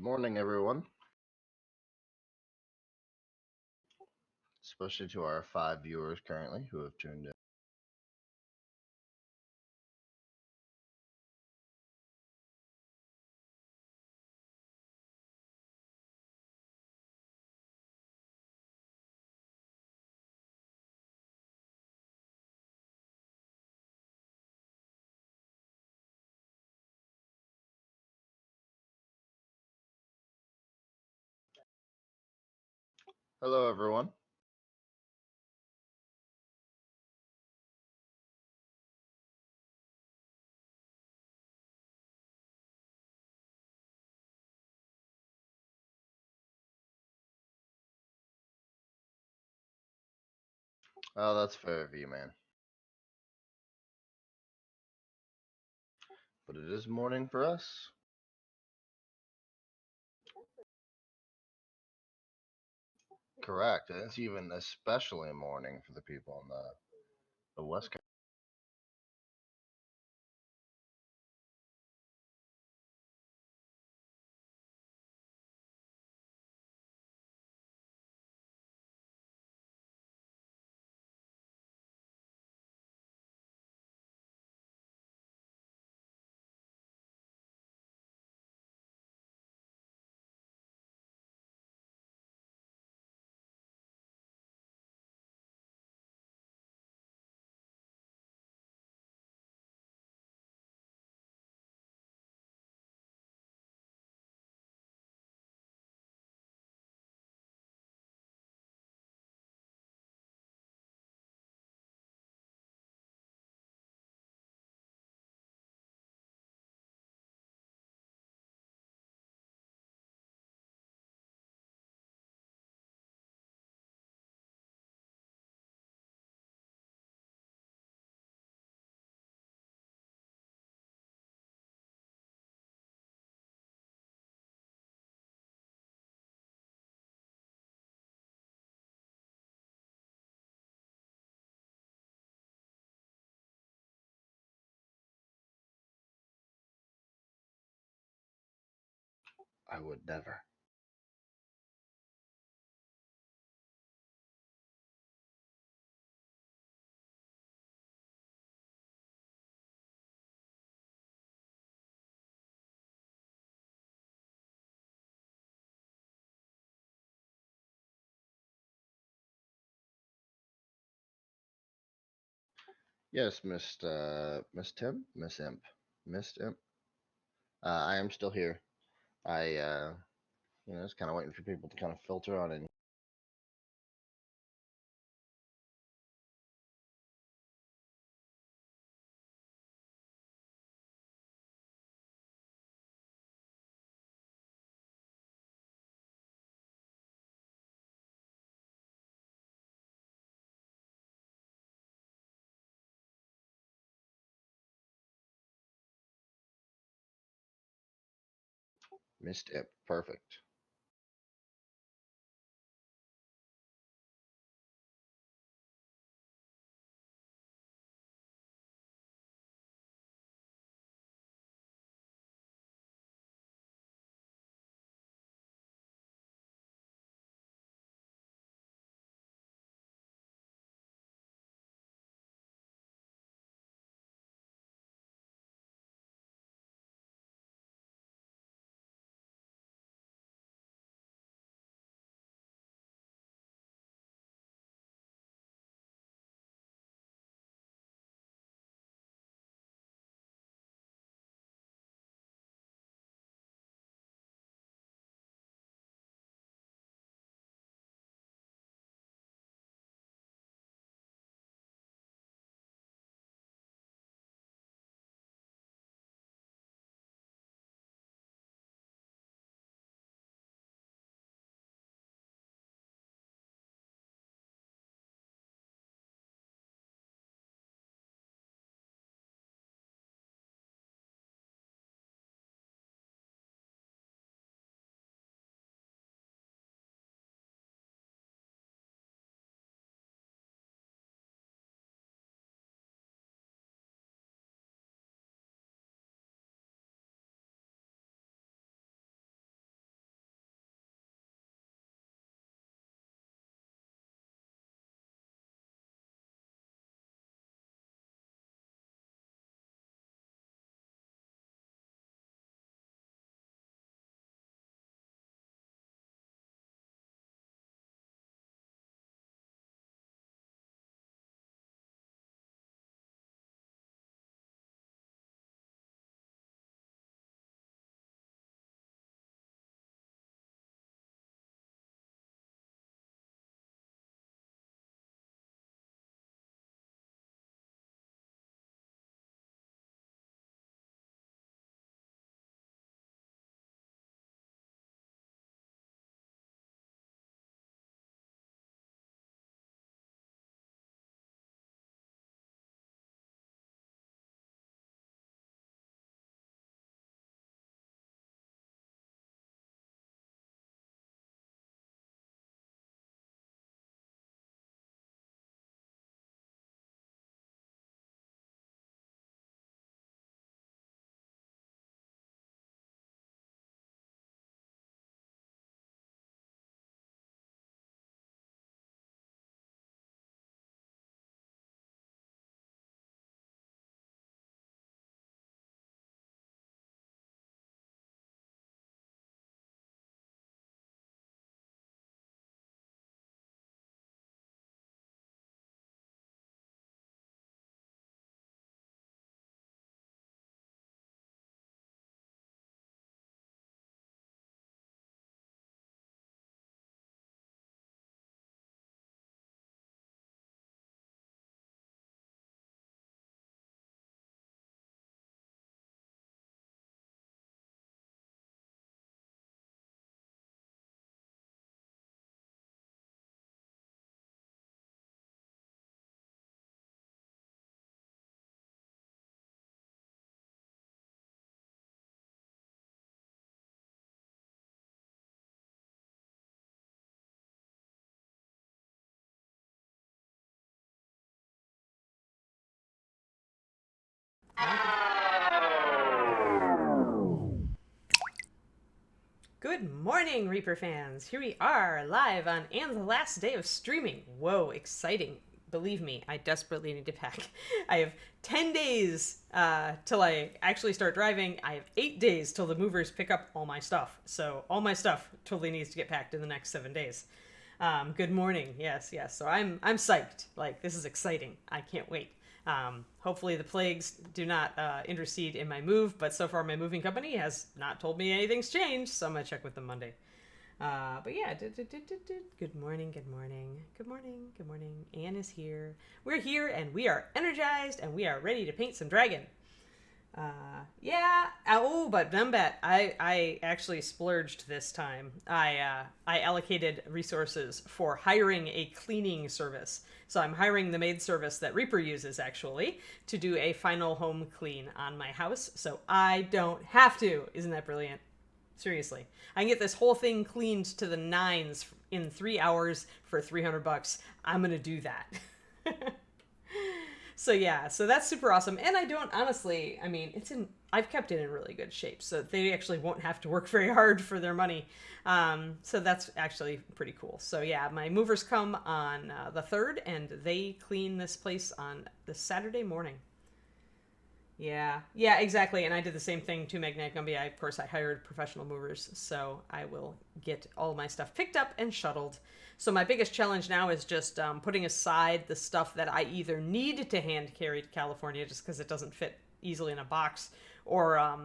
morning, everyone, especially to our 5 viewers currently who have tuned in. Hello, everyone. Oh, that's fair of you, man. But it is morning for us. Correct. And it's even especially morning for the people on the West Coast. I would never. Yes, Miss Tim, Miss Imp, Miss Imp. I am still here. I just kind of waiting for people to kind of filter on in. Miss Imp, perfect. Good morning, Reaper fans. Here we are, live on and the last day of streaming. Whoa, exciting. Believe me, I desperately need to pack. I have 10 days till I actually start driving. I have 8 days till the movers pick up all my stuff. So all my stuff totally needs to get packed in the next 7 days. Good morning. Yes. So I'm psyched. Like, this is exciting. I can't wait. Hopefully the plagues do not intercede in my move, but so far my moving company has not told me anything's changed, so I'm gonna check with them Monday. But yeah, good morning. Anne is here. We're here and we are energized and we are ready to paint some dragon. Yeah. Oh, but Dumbat, I actually splurged this time. I allocated resources for hiring a cleaning service. So I'm hiring the maid service that Reaper uses actually to do a final home clean on my house, so I don't have to. Isn't that brilliant? Seriously, I can get this whole thing cleaned to the nines in 3 hours for $300. I'm gonna do that. So yeah, so that's super awesome. And I don't honestly, I mean, I've kept it in really good shape, so they actually won't have to work very hard for their money. So that's actually pretty cool. So yeah, my movers come on the 3rd, and they clean this place on the Saturday morning. Yeah, exactly. And I did the same thing to Magnetic Gumby. Of course, I hired professional movers, so I will get all my stuff picked up and shuttled. So my biggest challenge now is just putting aside the stuff that I either need to hand carry to California just because it doesn't fit easily in a box, or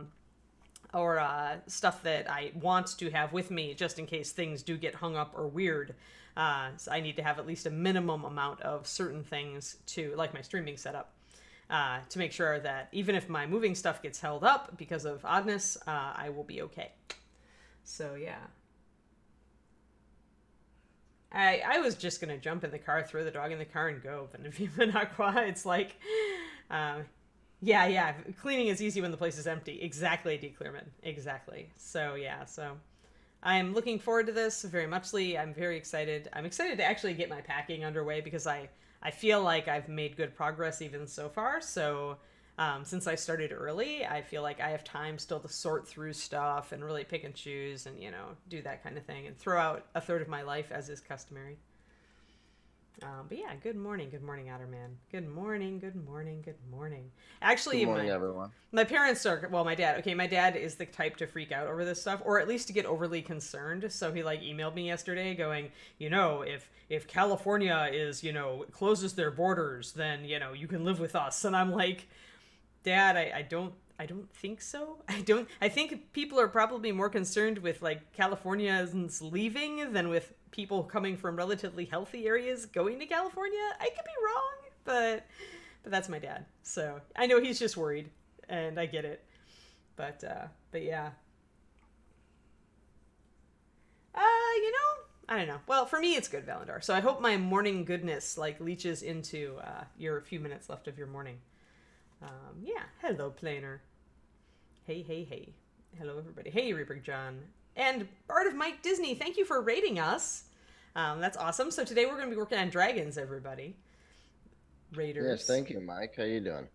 stuff that I want to have with me just in case things do get hung up or weird. So I need to have at least a minimum amount of certain things to, like my streaming setup. To make sure that even if my moving stuff gets held up because of oddness, I will be okay. So yeah. I was just going to jump in the car, throw the dog in the car, and go. But in Vimanaqua, it's like, yeah. Cleaning is easy when the place is empty. Exactly, D. Clearman. Exactly. So yeah, so I'm looking forward to this very muchly. I'm very excited. I'm excited to actually get my packing underway because I feel like I've made good progress even so far. So since I started early, I feel like I have time still to sort through stuff and really pick and choose and, do that kind of thing and throw out a third of my life as is customary. But yeah, good morning, Otterman. Good morning. Actually, Good morning, everyone. My parents are, well, my dad. Okay, my dad is the type to freak out over this stuff, or at least to get overly concerned. So he emailed me yesterday, going, if California is closes their borders, then you can live with us. And I'm like, Dad, I don't think so. I think people are probably more concerned with Californians leaving than with people coming from relatively healthy areas going to California. I could be wrong, but that's my dad. So I know he's just worried, and I get it. But yeah. I don't know. Well, for me, it's good, Valandar. So I hope my morning goodness leaches into your few minutes left of your morning. Yeah. Hello, Planer. Hey. Hello, everybody. Hey, Reaper John. And Bard of Mike Disney, thank you for rating us. That's awesome. So today we're going to be working on dragons, everybody. Raiders. Yes, thank you, Mike. How you doing?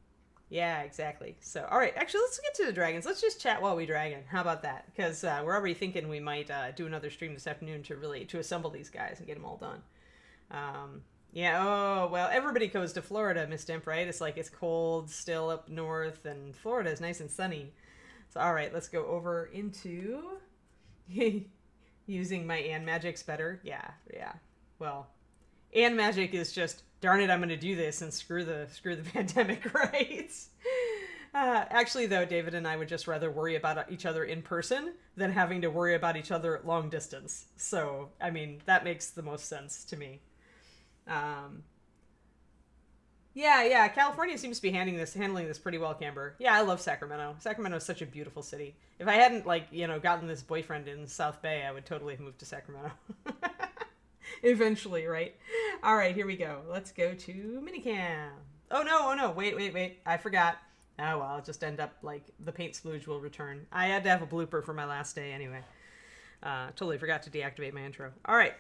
Yeah, exactly. So, all right. Actually, let's get to the dragons. Let's just chat while we dragon. How about that? Because we're already thinking we might do another stream this afternoon to assemble these guys and get them all done. Yeah, oh, well, everybody goes to Florida, Miss Dimp, right? It's cold still up north, and Florida is nice and sunny. So, all right, let's go over into using my Ann Magics better. Yeah. Well, Ann Magic is just, darn it, I'm going to do this and screw the pandemic, right? Actually, though, David and I would just rather worry about each other in person than having to worry about each other long distance. So, I mean, that makes the most sense to me. Yeah, California seems to be handling this pretty well, Camber. Yeah, I love Sacramento. Sacramento is such a beautiful city. If I hadn't gotten this boyfriend in South Bay, I would totally have moved to Sacramento. Eventually, right? All right, here we go. Let's go to minicam. Oh no, wait. I forgot. Oh well, I'll just end up the paint splooge will return. I had to have a blooper for my last day anyway. Totally forgot to deactivate my intro. All right.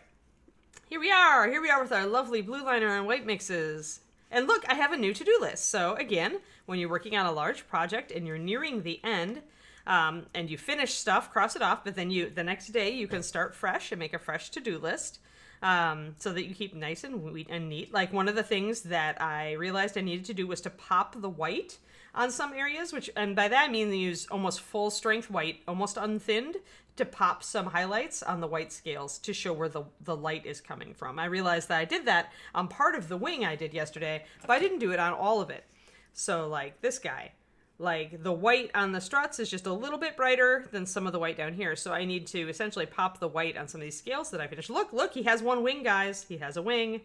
Here we are with our lovely blue liner and white mixes. And look, I have a new to-do list. So again, when you're working on a large project and you're nearing the end, and you finish stuff, cross it off, but then the next day you can start fresh and make a fresh to-do list, so that you keep nice and neat. Like one of the things that I realized I needed to do was to pop the white on some areas, and by that I mean use almost full strength white, almost unthinned, to pop some highlights on the white scales to show where the light is coming from. I realized that I did that on part of the wing I did yesterday, but I didn't do it on all of it. So like this guy, like the white on the struts is just a little bit brighter than some of the white down here. So I need to essentially pop the white on some of these scales that I finished. Look, he has one wing, guys. He has a wing.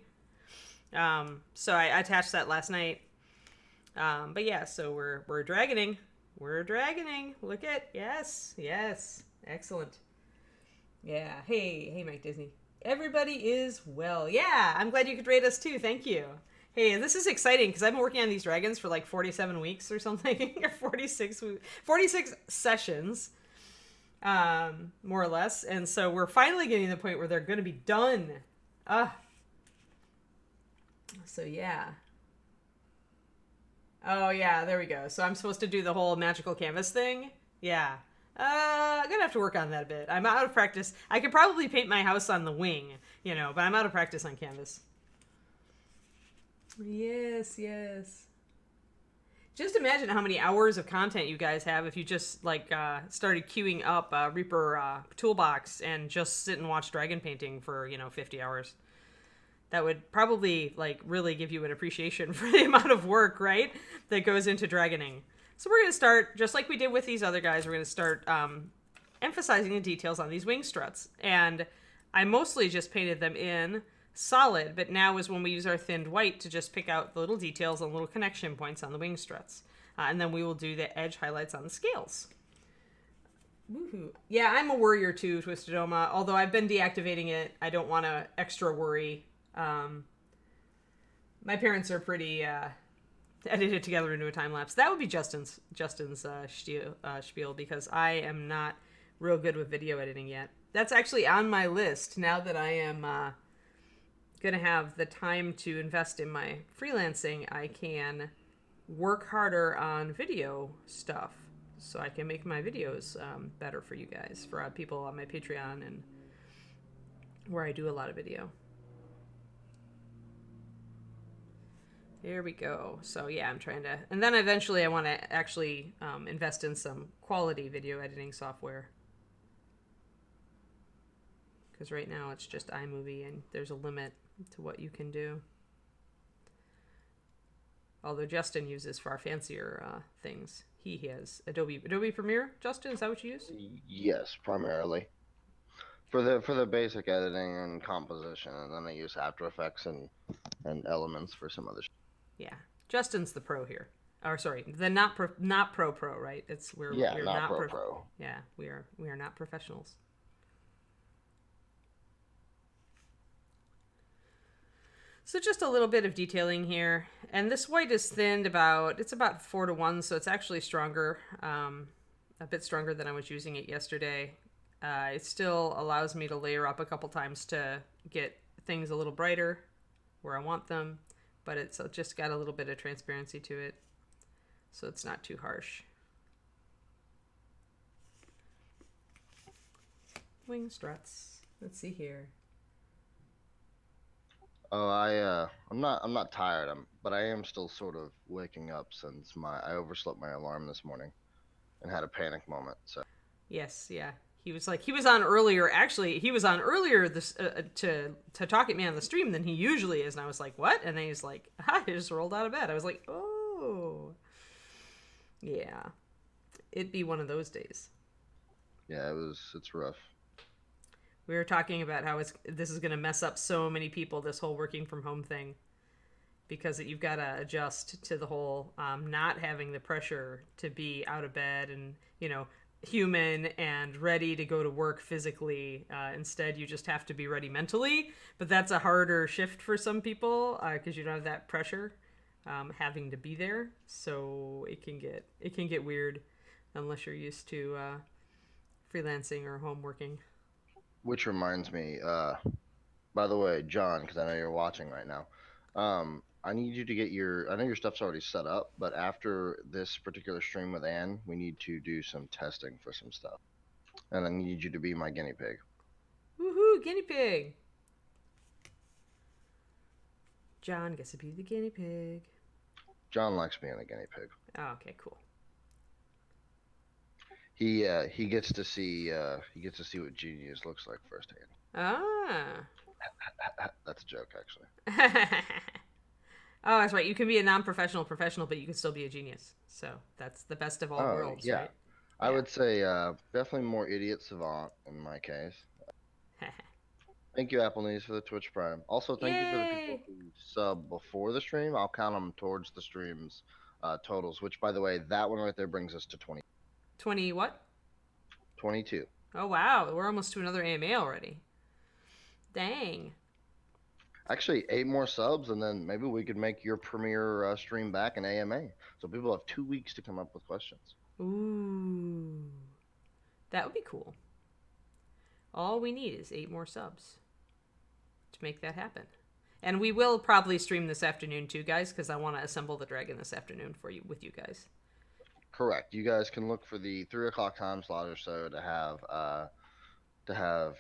So I attached that last night. But yeah, so we're dragoning. We're dragoning. Look at, yes. Excellent. Yeah. Hey, Mike Disney. Everybody is well. Yeah, I'm glad you could rate us too. Thank you. Hey, this is exciting because I've been working on these dragons for like 47 weeks or something, or 46 sessions, more or less. And so we're finally getting to the point where they're going to be done. So yeah. Oh yeah, there we go. So I'm supposed to do the whole magical canvas thing. Yeah. I'm gonna have to work on that a bit. I'm out of practice. I could probably paint my house on the wing, but I'm out of practice on canvas. Yes. Just imagine how many hours of content you guys have if you just started queuing up Reaper Toolbox and just sit and watch dragon painting for 50 hours. That would probably really give you an appreciation for the amount of work, right, that goes into dragoning. So we're going to start, just like we did with these other guys, we're going to start emphasizing the details on these wing struts. And I mostly just painted them in solid, but now is when we use our thinned white to just pick out the little details and little connection points on the wing struts. And then we will do the edge highlights on the scales. Woohoo. Yeah, I'm a worrier too, Twisted Oma. Although I've been deactivating it, I don't want to extra worry. My parents are pretty edited together into a time lapse. That would be Justin's spiel, because I am not real good with video editing yet. That's actually on my list now that I am gonna have the time to invest in my freelancing. I can work harder on video stuff so I can make my videos better for you guys, for people on my Patreon, and where I do a lot of video. There we go. So yeah, I'm trying to, and then eventually I want to actually invest in some quality video editing software, because right now it's just iMovie and there's a limit to what you can do. Although Justin uses far fancier things. He has Adobe Premiere. Justin, is that what you use? Yes, primarily for the basic editing and composition, and then I use After Effects and Elements for some other. Yeah, Justin's the pro here. Or sorry, the not pro, right? We're not pro. Yeah, we are not professionals. So just a little bit of detailing here, and this white is thinned about 4:1, so it's actually stronger, a bit stronger than I was using it yesterday. It still allows me to layer up a couple times to get things a little brighter where I want them, but it's just got a little bit of transparency to it, so it's not too harsh. Wing struts. Let's see here. Oh, I'm not tired. But I am still sort of waking up since I overslept my alarm this morning, and had a panic moment. So. Yes, yeah. He was on earlier. Actually, he was on earlier this to talk at me on the stream than he usually is, and I was like, "What?" And then he's like, "I just rolled out of bed." I was like, "Oh, yeah." It'd be one of those days. Yeah, it's rough. We were talking about how this is going to mess up so many people, this whole working from home thing, because you've got to adjust to the whole not having the pressure to be out of bed and human and ready to go to work physically. Instead, you just have to be ready mentally. But that's a harder shift for some people because you don't have that pressure having to be there. So it can get weird unless you're used to freelancing or home working. Which reminds me, by the way, John, because I know you're watching right now, I need you to get your. I know your stuff's already set up, but after this particular stream with Anne, we need to do some testing for some stuff, and I need you to be my guinea pig. Woohoo, guinea pig. John gets to be the guinea pig. John likes being a guinea pig. Oh, okay, cool. He gets to see what genius looks like firsthand. Ah. That's a joke, actually. Oh, that's right. You can be a non-professional professional, but you can still be a genius. So that's the best of all Oh worlds, yeah, right? I Yeah. would say definitely more idiot savant in my case. Thank you, Applebee's, for the Twitch Prime. Also, thank you for the people Yay! who sub before the stream. I'll count them towards the stream's totals. Which, by the way, that one right there brings us to 20 what? 22. Oh, wow. We're almost to another AMA already. Dang. Actually, 8 more subs, and then maybe we could make your premiere stream back in AMA. So people have 2 weeks to come up with questions. Ooh. That would be cool. All we need is 8 more subs to make that happen. And we will probably stream this afternoon too, guys, because I want to assemble the dragon this afternoon for you with you guys. Correct. You guys can look for the 3 o'clock time slot or so to have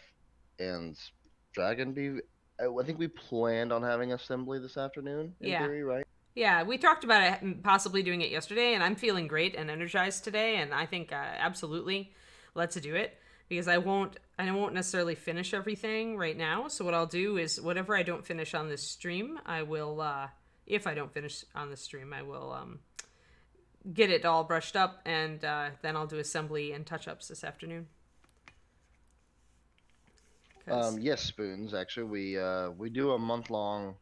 Anne's dragon be. I think we planned on having assembly this afternoon, in Yeah. theory, right? Yeah, we talked about it possibly doing it yesterday, and I'm feeling great and energized today, and I think absolutely let's do it because I won't necessarily finish everything right now. So what I'll do is whatever I don't finish on this stream, I will if I don't finish on this stream, I will get it all brushed up, and then I'll do assembly and touch ups this afternoon. Yes, Spoons. Actually, we do a month long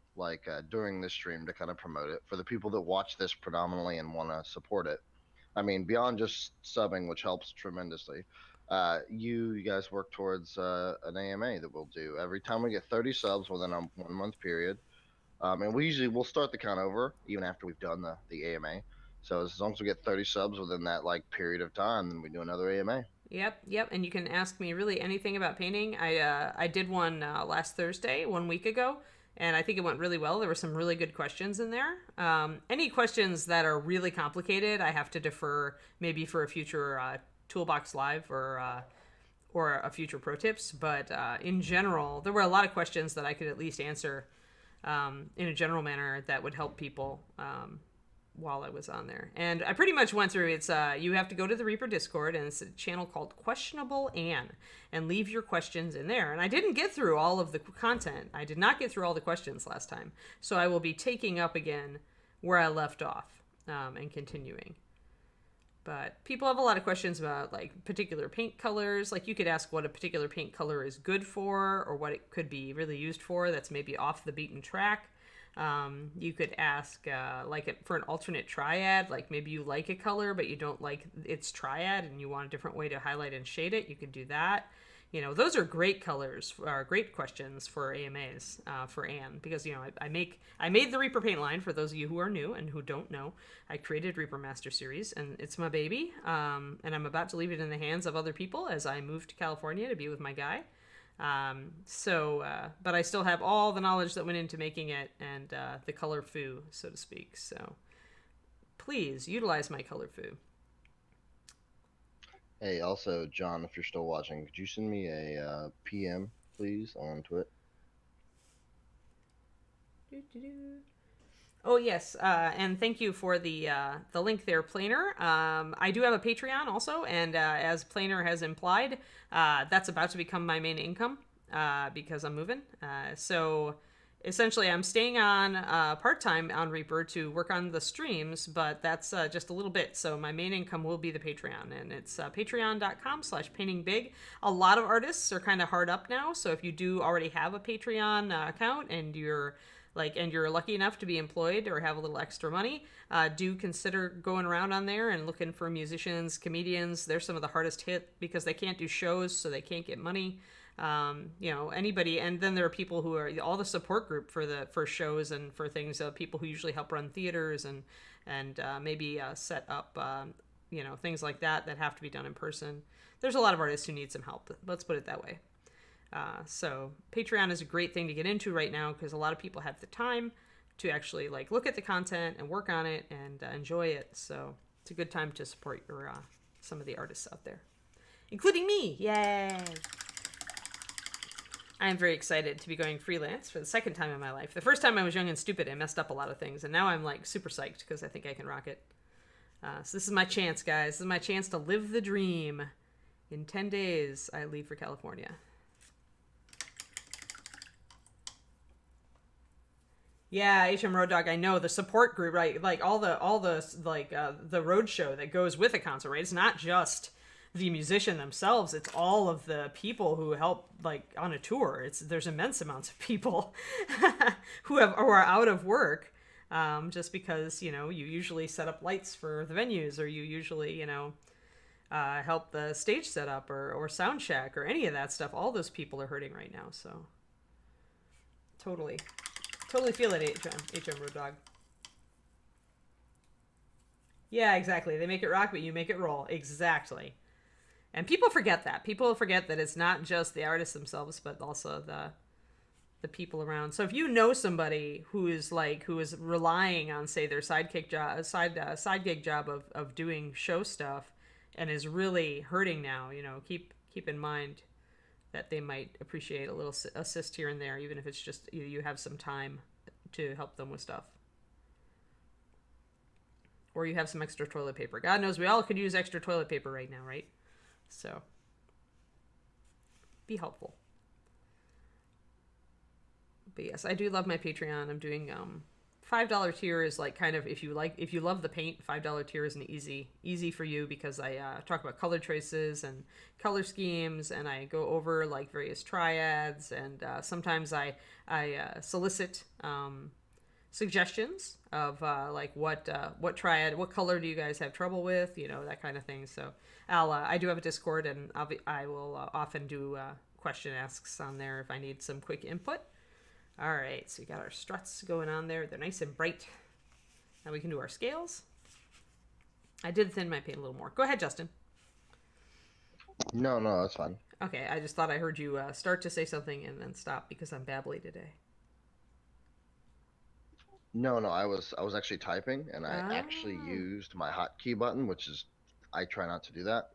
during this stream to kind of promote it for the people that watch this predominantly and want to support it. I mean, beyond just subbing, which helps tremendously. You guys work towards an AMA that we'll do every time we get 30 subs within a 1 month period. And we'll start the count over even after we've done the AMA. So as long as we get 30 subs within that period of time, then we do another AMA. Yep. And you can ask me really anything about painting. I did one last Thursday, 1 week ago, and I think it went really well. There were some really good questions in there. Any questions that are really complicated, I have to defer maybe for a future Toolbox Live or a future Pro Tips. But in general, there were a lot of questions that I could at least answer in a general manner that would help people while I was on there. And I pretty much went through it's you have to go to the Reaper Discord, and it's a channel called Questionable Anne, and leave your questions in there. And I didn't get through all of the content. I did not get through all the questions last time. So I will be taking up again where I left off and continuing. But people have a lot of questions about like particular paint colors. Like you could ask what a particular paint color is good for or what it could be really used for that's maybe off the beaten track. You could ask for an alternate triad, like maybe you like a color but you don't like its triad and you want a different way to highlight and shade it. You could do that. Those are great colors, great questions for AMAs for Anne, because I made the Reaper paint line. For those of you who are new and who don't know, I created Reaper Master Series, and it's my baby. And I'm about to leave it in the hands of other people as I move to California to be with my guy. But I still have all the knowledge that went into making it and the color foo, so to speak. So please utilize my color foo. Hey, also, John, if you're still watching, could you send me a PM, please, on Twitch? Oh yes, and thank you for the link there, Planer. I do have a Patreon also, and as Planer has implied, that's about to become my main income because I'm moving. So essentially, I'm staying on part-time on Reaper to work on the streams, but that's just a little bit. So my main income will be the Patreon, and it's patreon.com/paintingbig. A lot of artists are kind of hard up now, so if you do already have a Patreon account and you're lucky enough to be employed or have a little extra money, do consider going around on there and looking for musicians, comedians. They're some of the hardest hit because they can't do shows, so they can't get money. Anybody, and then there are people who are all the support group for shows and for things, people who usually help run theaters and maybe set up things like that have to be done in person. There's a lot of artists who need some help, let's put it that way. So Patreon is a great thing to get into right now because a lot of people have the time to actually like look at the content and work on it and enjoy it. So it's a good time to support your some of the artists out there, including me. Yay! I am very excited to be going freelance for the second time in my life. The first time I was young and stupid and messed up a lot of things, and now I'm like super psyched because I think I can rock it. So this is my chance, guys. This is my chance to live the dream. In 10 days, I leave for California. Yeah, HM Road Dog. I know the support group, right? Like all the like the road show that goes with a concert, right? It's not just the musician themselves; it's all of the people who help, like on a tour. There's immense amounts of people who are out of work, just because you usually set up lights for the venues, or you usually help the stage setup or sound check or any of that stuff. All those people are hurting right now, so totally. Totally feel it, HM Road Dog. Yeah, exactly. They make it rock, but you make it roll. Exactly. And people forget that. People forget that it's not just the artists themselves, but also the people around. So if you know somebody who is relying on, say, their side gig job of doing show stuff and is really hurting now, keep in mind that they might appreciate a little assist here and there, even if it's just you have some time to help them with stuff. Or you have some extra toilet paper. God knows we all could use extra toilet paper right now, right? So, be helpful. But yes, I do love my Patreon. I'm doing $5 tier is like kind of if you love the paint, $5 tier is an easy for you because I talk about color choices and color schemes, and I go over like various triads, and sometimes I solicit suggestions of like what triad, what color do you guys have trouble with, that kind of thing. So I do have a Discord, and I will often do question asks on there if I need some quick input. All right, so we got our struts going on there. They're nice and bright. Now we can do our scales. I did thin my paint a little more. Go ahead, Justin. No, that's fine. Okay, I just thought I heard you start to say something and then stop because I'm babbly today. No, I was actually typing, and I actually Oh. used my hotkey button, which is I try not to do that.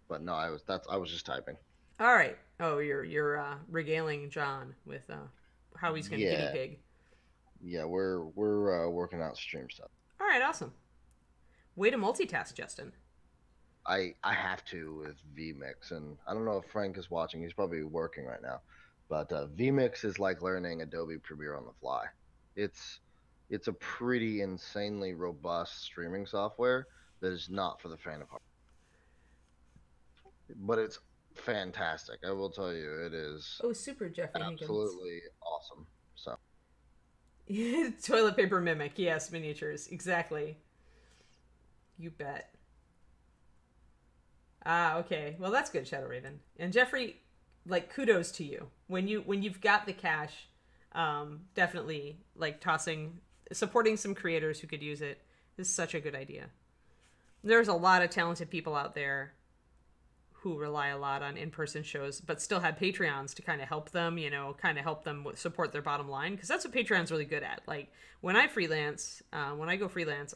But no, I was just typing. All right. Oh, you're regaling John with how he's gonna guinea Yeah, pig. yeah, we're working out stream stuff. All right, awesome. Way to multitask, Justin. I have to with vMix, and I don't know if Frank is watching. He's probably working right now, but vMix is like learning Adobe Premiere on the fly. It's it's a pretty insanely robust streaming software that is not for the faint of heart, but it's fantastic. I will tell you, it is Oh, super, Jeffrey Higgins. absolutely awesome. So Toilet paper mimic. Yes, miniatures. Exactly. You bet. Ah, okay. Well, that's good, Shadow Raven. And Jeffrey, like kudos to you. When you've got the cash, definitely like supporting some creators who could use it is such a good idea. There's a lot of talented people out there who rely a lot on in-person shows but still have Patreons to kind of help them, kind of help them support their bottom line, because that's what Patreon's really good at. Like when I go freelance,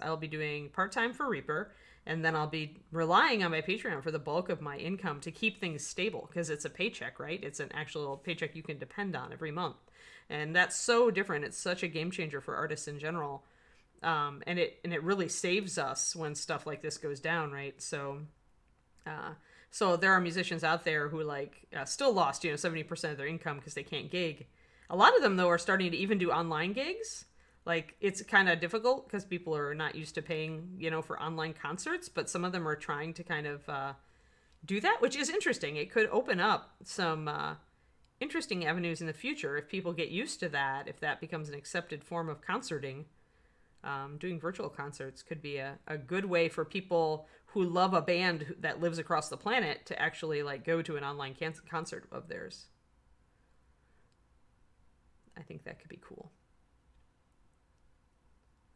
I'll be doing part-time for Reaper, and then I'll be relying on my Patreon for the bulk of my income to keep things stable, because it's a paycheck, right? It's an actual paycheck you can depend on every month. And that's so different. It's such a game changer for artists in general. And it really saves us when stuff like this goes down, right? So there are musicians out there who still lost 70% of their income because they can't gig. A lot of them though are starting to even do online gigs. Like it's kind of difficult because people are not used to paying for online concerts, but some of them are trying to kind of do that, which is interesting. It could open up some interesting avenues in the future if people get used to that. If that becomes an accepted form of concerting. Doing virtual concerts could be a good way for people who love a band that lives across the planet to actually go to an online concert of theirs. I think that could be cool.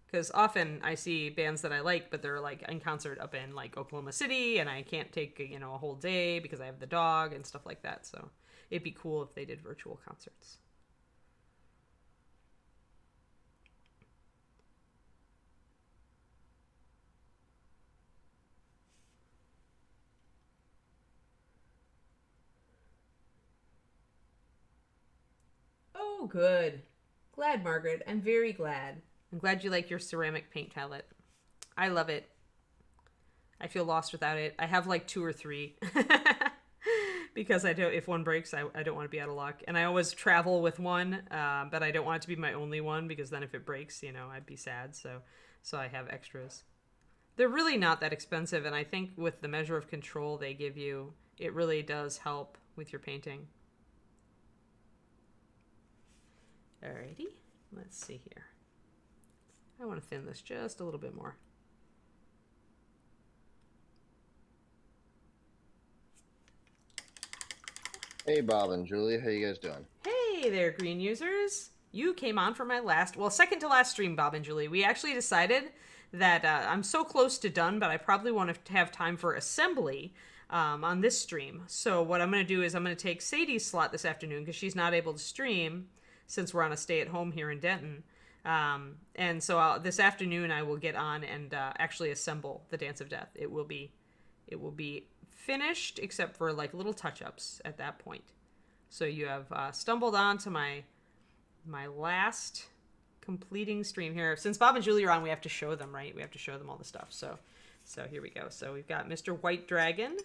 Because often I see bands that I like, but they're in concert up in Oklahoma City, and I can't take a whole day because I have the dog and stuff like that. So it'd be cool if they did virtual concerts. Oh, good. Glad, Margaret. I'm very glad. I'm glad you like your ceramic paint palette. I love it. I feel lost without it. I have like two or three. Because I don't. If one breaks, I don't want to be out of luck. And I always travel with one, but I don't want it to be my only one because then if it breaks, I'd be sad. So I have extras. They're really not that expensive, and I think with the measure of control they give you, it really does help with your painting. Alrighty, let's see here. I want to thin this just a little bit more. Hey, Bob and Julie, how you guys doing? Hey there, green users. You came on for my second to last stream, Bob and Julie. We actually decided that I'm so close to done, but I probably want to have time for assembly on this stream. So what I'm going to do is I'm going to take Sadie's slot this afternoon because she's not able to stream since we're on a stay-at-home here in Denton. And so this afternoon I will get on and actually assemble the Dance of Death. It will be finished except for like little touch-ups at that point. So you have stumbled on to my last completing stream here. Since Bob and Julie are on, we have to show them, right? We have to show them all the stuff. So here we go. So we've got Mr. White Dragon.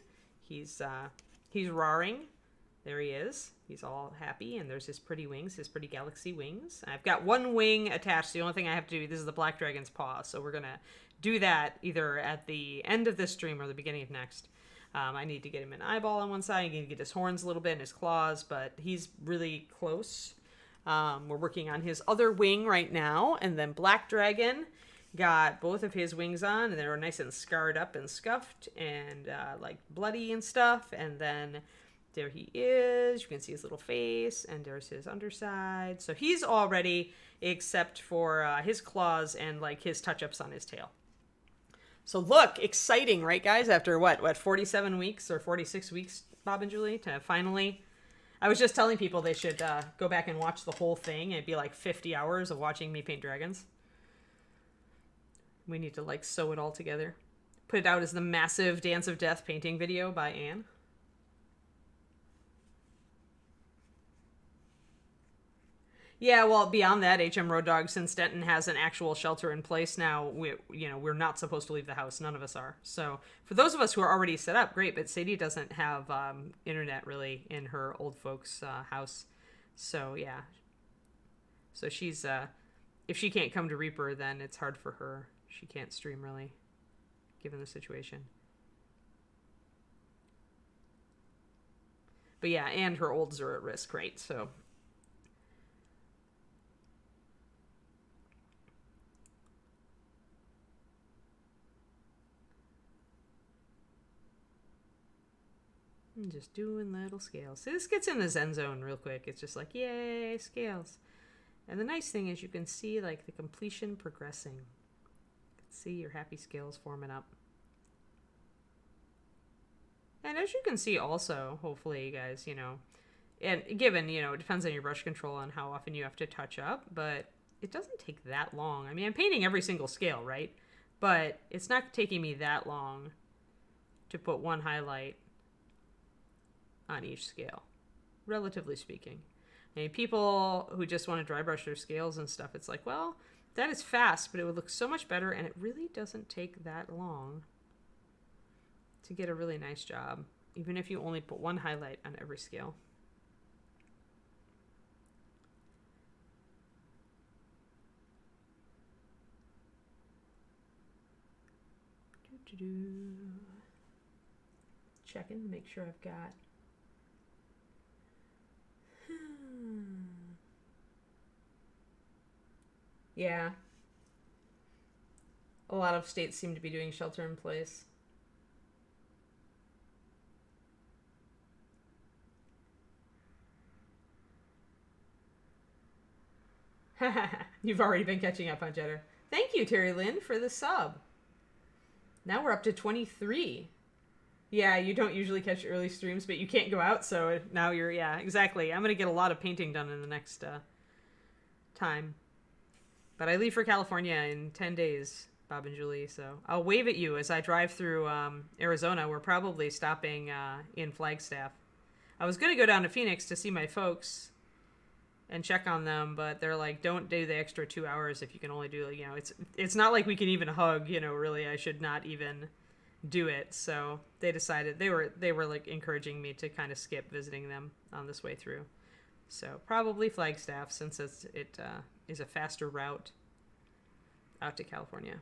He's roaring. There he is. He's all happy, and there's his pretty wings, his pretty galaxy wings. I've got one wing attached. The only thing I have to do, this is the Black Dragon's paw, so we're going to do that either at the end of this stream or the beginning of next. I need to get him an eyeball on one side. I need to get his horns a little bit and his claws, but he's really close. We're working on his other wing right now, and then Black Dragon got both of his wings on, and they were nice and scarred up and scuffed and like bloody and stuff, and then there he is. You can see his little face, and there's his underside. So he's all ready, except for his claws and like his touch-ups on his tail. So look, exciting, right, guys? After what 47 weeks or 46 weeks, Bob and Julie, to finally... I was just telling people they should go back and watch the whole thing. It'd be like 50 hours of watching me paint dragons. We need to like sew it all together. Put it out as the massive Dance of Death painting video by Anne. Yeah, well, beyond that, HM Road Dog, since Denton has an actual shelter in place now, we're not supposed to leave the house. None of us are. So for those of us who are already set up, great. But Sadie doesn't have internet really in her old folks' house. So yeah. So she's if she can't come to Reaper, then it's hard for her. She can't stream really, given the situation. But yeah, and her olds are at risk, right? So. I'm just doing little scales. So this gets in the Zen zone real quick. It's just like, yay, scales. And the nice thing is you can see like the completion progressing. You can see your happy scales forming up. And as you can see also, hopefully you guys, and given, it depends on your brush control on how often you have to touch up, but it doesn't take that long. I mean, I'm painting every single scale, right? But it's not taking me that long to put one highlight on each scale, relatively speaking. I mean, people who just want to dry brush their scales and stuff, it's like, well, that is fast, but it would look so much better, and it really doesn't take that long to get a really nice job, even if you only put one highlight on every scale. Checking to make sure I've got... Yeah. A lot of states seem to be doing shelter in place. You've already been catching up on Jetter. Thank you, Terry Lynn, for the sub. Now we're up to 23. Yeah, you don't usually catch early streams, but you can't go out, so now you're... Yeah, exactly. I'm going to get a lot of painting done in the next time. But I leave for California in 10 days, Bob and Julie, so I'll wave at you as I drive through Arizona. We're probably stopping in Flagstaff. I was going to go down to Phoenix to see my folks, and check on them, but they're like, don't do the extra 2 hours if you can only do, it's not like we can even hug, really, I should not even do it. So they decided they were like encouraging me to kind of skip visiting them on this way through. So probably Flagstaff, since it is a faster route out to California.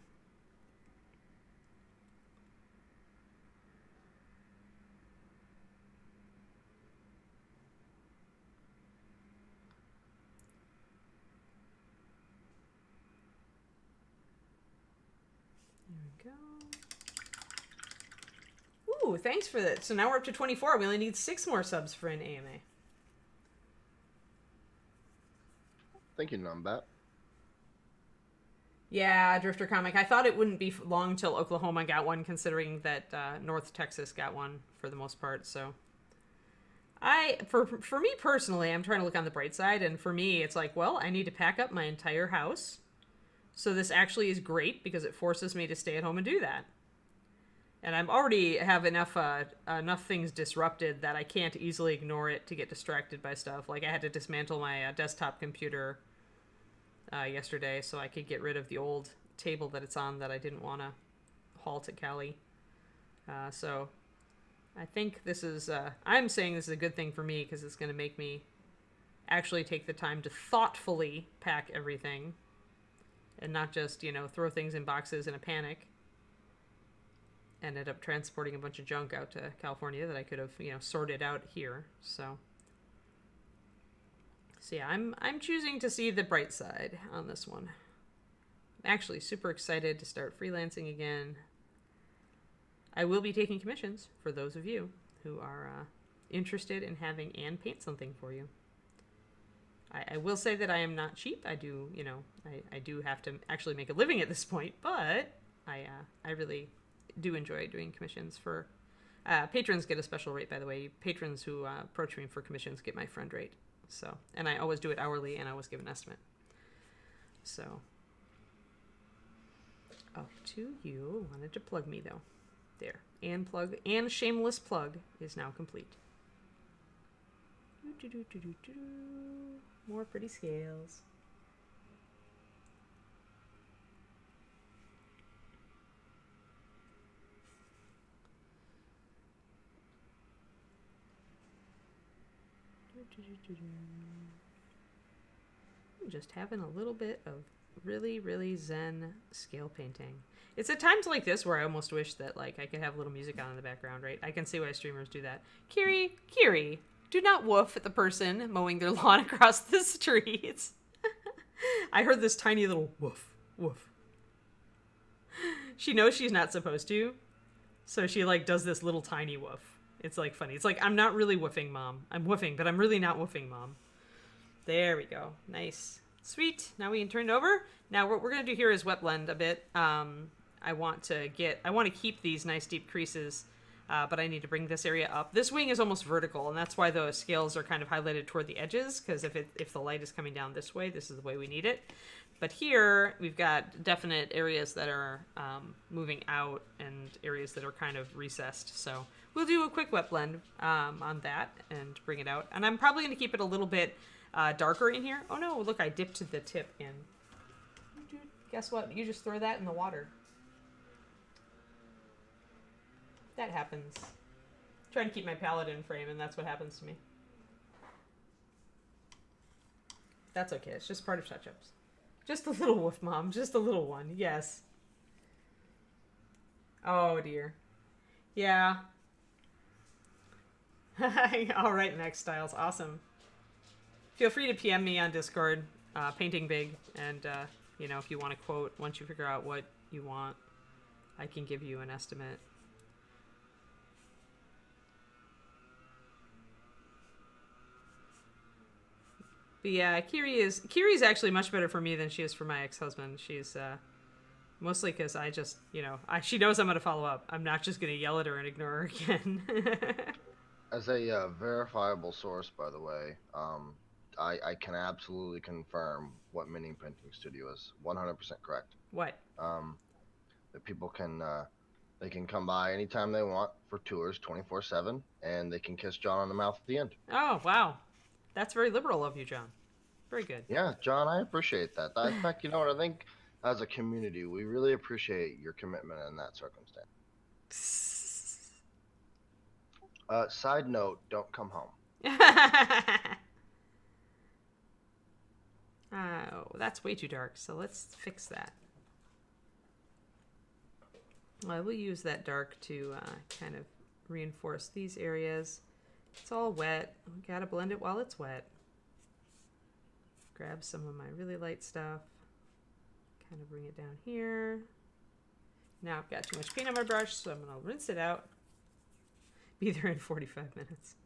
There we go. Ooh, thanks for that. So now we're up to 24. We only need 6 more subs for an AMA. Thank you, Numbat. Yeah, Drifter Comic. I thought it wouldn't be long till Oklahoma got one, considering that North Texas got one for the most part. So, for me personally, I'm trying to look on the bright side, and for me, it's like, well, I need to pack up my entire house. So this actually is great because it forces me to stay at home and do that. And I'm already have enough things disrupted that I can't easily ignore it to get distracted by stuff. Like I had to dismantle my desktop computer yesterday so I could get rid of the old table that it's on that I didn't want to haul to Cali. So I think this is, I'm saying this is a good thing for me because it's going to make me actually take the time to thoughtfully pack everything and not just, throw things in boxes in a panic. Ended up transporting a bunch of junk out to California that I could have, sorted out here. So yeah, I'm choosing to see the bright side on this one. I'm actually super excited to start freelancing again. I will be taking commissions for those of you who are interested in having Anne paint something for you. I will say that I am not cheap. I do, I do have to actually make a living at this point, but I really do enjoy doing commissions for patrons. Get a special rate, by the way. Patrons who approach me for commissions get my friend rate. So, and I always do it hourly, and I always give an estimate. So, up to you. Wanted to plug me though. There, and shameless plug is now complete. More pretty scales. I'm just having a little bit of really, really zen scale painting. It's at times like this where I almost wish that like I could have a little music on in the background, right? I can see why streamers do that. Kiri, do not woof at the person mowing their lawn across the streets. I heard this tiny little woof, woof. She knows she's not supposed to, so she like does this little tiny woof. It's like funny. It's like, I'm not really woofing, Mom. I'm woofing, but I'm really not woofing, Mom. There we go. Nice. Sweet. Now we can turn it over. Now what we're going to do here is wet blend a bit. I want to keep these nice deep creases, but I need to bring this area up. This wing is almost vertical, and that's why the scales are kind of highlighted toward the edges, because if the light is coming down this way, this is the way we need it. But here, we've got definite areas that are moving out and areas that are kind of recessed. So we'll do a quick wet blend on that and bring it out. And I'm probably going to keep it a little bit darker in here. Oh no, look, I dipped the tip in. Guess what? You just throw that in the water. That happens. I'm trying to keep my palette in frame, and that's what happens to me. That's okay. It's just part of touch-ups. Just a little woof, Mom. Just a little one. Yes. Oh, dear. Yeah. All right, Max Styles. Awesome. Feel free to PM me on Discord, Painting Big, and, if you want to quote, once you figure out what you want, I can give you an estimate. But yeah, Kiri's actually much better for me than she is for my ex-husband. She's mostly because I just, she knows I'm going to follow up. I'm not just going to yell at her and ignore her again. As a verifiable source, by the way, I can absolutely confirm what Mini Printing Studio is. 100% correct. What? That people can they can come by anytime they want for tours, 24/7, and they can kiss John on the mouth at the end. Oh, wow. That's very liberal of you, John. Very good. Yeah, John, I appreciate that. In fact, you know what? I think as a community, we really appreciate your commitment in that circumstance. Side note, don't come home. Oh, that's way too dark. So let's fix that. I will use that dark to kind of reinforce these areas. It's all wet. We gotta blend it while it's wet. Grab some of my really light stuff. Kind of bring it down here. Now I've got too much paint on my brush, so I'm gonna rinse it out. Be there in 45 minutes.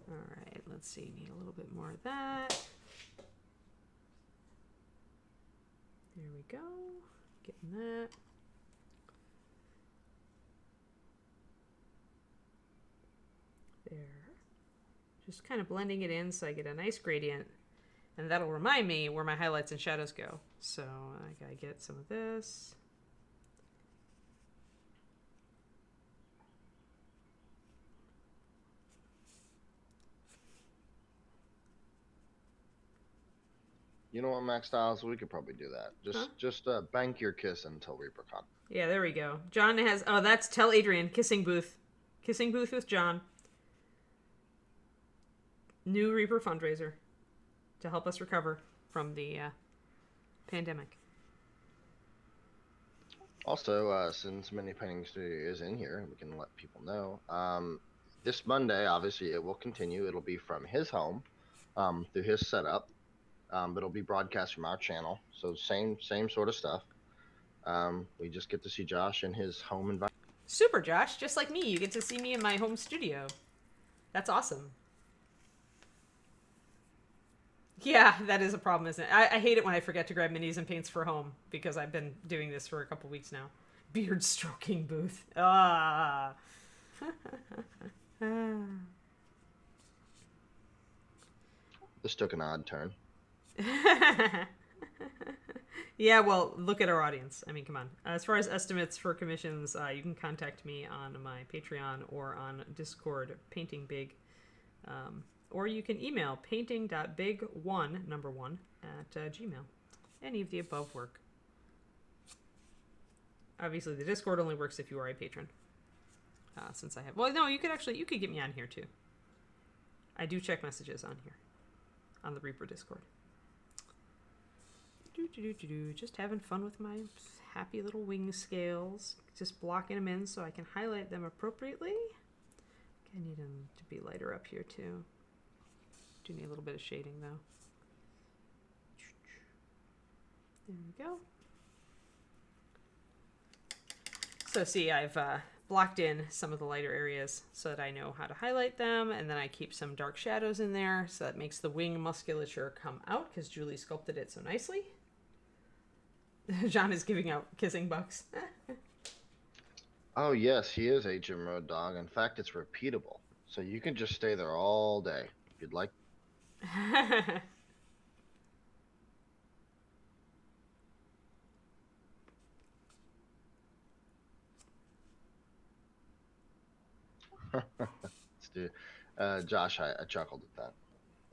Alright, let's see. Need a little bit more of that. There we go. Getting that. There. Just kind of blending it in so I get a nice gradient. And that'll remind me where my highlights and shadows go. So I gotta get some of this. You know what, Max Styles? We could probably do that. Huh? Just bank your kiss until ReaperCon. Yeah, there we go. John has. Oh, that's Tell Adrian. Kissing booth. Kissing booth with John. New Reaper fundraiser to help us recover from the pandemic. Also, since Mini Painting Studio is in here, we can let people know. This Monday, obviously, it will continue. It'll be from his home, through his setup. But it'll be broadcast from our channel. So same sort of stuff. We just get to see Josh in his home environment. Super, Josh. Just like me, you get to see me in my home studio. That's awesome. Yeah, that is a problem, isn't it? I hate it when I forget to grab minis and paints for home because I've been doing this for a couple weeks now. Beard stroking booth. Ah. This took an odd turn. Yeah, well, look at our audience. I mean, come on. As far as estimates for commissions, you can contact me on my Patreon or on Discord, Painting Big. Or you can email painting.big1, number 1, at Gmail. Any of the above work. Obviously, the Discord only works if you are a patron. Since I have... Well, no, you could get me on here, too. I do check messages on here. On the Reaper Discord. Just having fun with my happy little wing scales. Just blocking them in so I can highlight them appropriately. I need them to be lighter up here, too. Do need a little bit of shading, though. There we go. So see, I've blocked in some of the lighter areas so that I know how to highlight them, and then I keep some dark shadows in there so that makes the wing musculature come out because Julie sculpted it so nicely. John is giving out kissing bucks. Oh yes, he is a Gym Road dog. In fact, it's repeatable, so you can just stay there all day if you'd like. Let's do. Josh, I chuckled at that.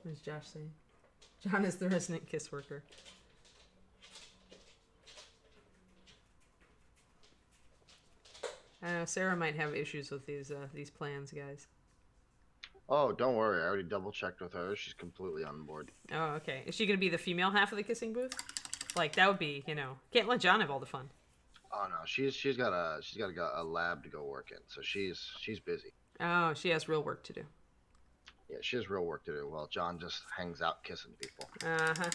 What does Josh say? John is the resident kiss worker. Sarah might have issues with these plans, guys. Oh, don't worry. I already double checked with her. She's completely on board. Oh, okay. Is she gonna be the female half of the kissing booth? Like that would be, can't let John have all the fun. Oh no, she's got a lab to go work in, so she's busy. Oh, she has real work to do. Yeah, she has real work to do. Well, John just hangs out kissing people. Uh-huh.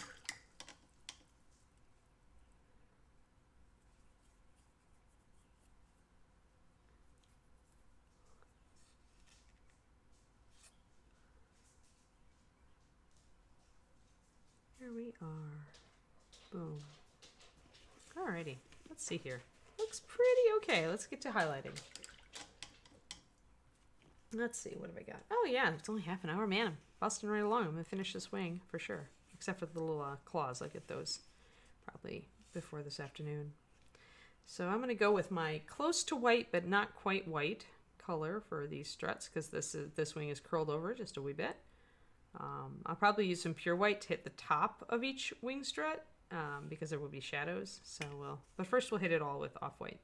Here we are. Boom. Alrighty. Let's see here. Looks pretty okay. Let's get to highlighting. Let's see, what have I got? Oh yeah, it's only half an hour. Man, I'm busting right along. I'm gonna finish this wing for sure. Except for the little claws. I'll get those probably before this afternoon. So I'm going to go with my close to white but not quite white color for these struts because this wing is curled over just a wee bit. I'll probably use some pure white to hit the top of each wing strut because there will be shadows. But first we'll hit it all with off-white,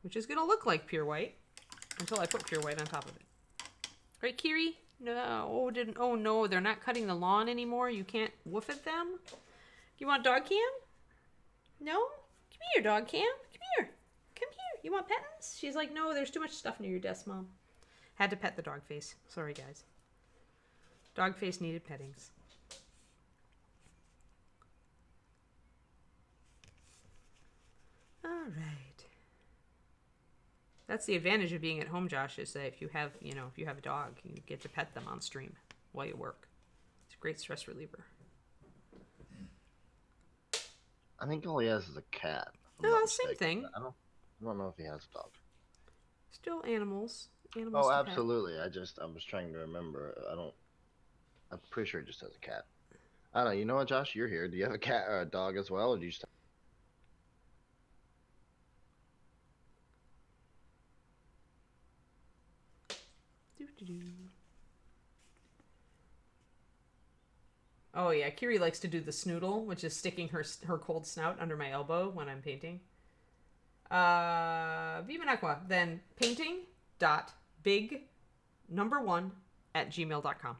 which is going to look like pure white until I put pure white on top of it. Right, Kiri? No, oh no, they're not cutting the lawn anymore. You can't woof at them. You want dog cam? No? Come here, dog cam. Come here. Come here. You want pettings? She's like, no, there's too much stuff near your desk, Mom. Had to pet the dog face. Sorry, guys. Dog face needed pettings. All right. That's the advantage of being at home, Josh, is that if you have a dog, you get to pet them on stream while you work. It's a great stress reliever. I think all he has is a cat. Same thing. I don't know if he has a dog. Still animals. Oh, absolutely. I was trying to remember. I'm pretty sure he just has a cat. I don't know. You know what, Josh? You're here. Do you have a cat or a dog as well, or do you just? Oh yeah, Kiri likes to do the snoodle, which is sticking her cold snout under my elbow when I'm painting. Viva Aqua. Then painting.big1@gmail.com.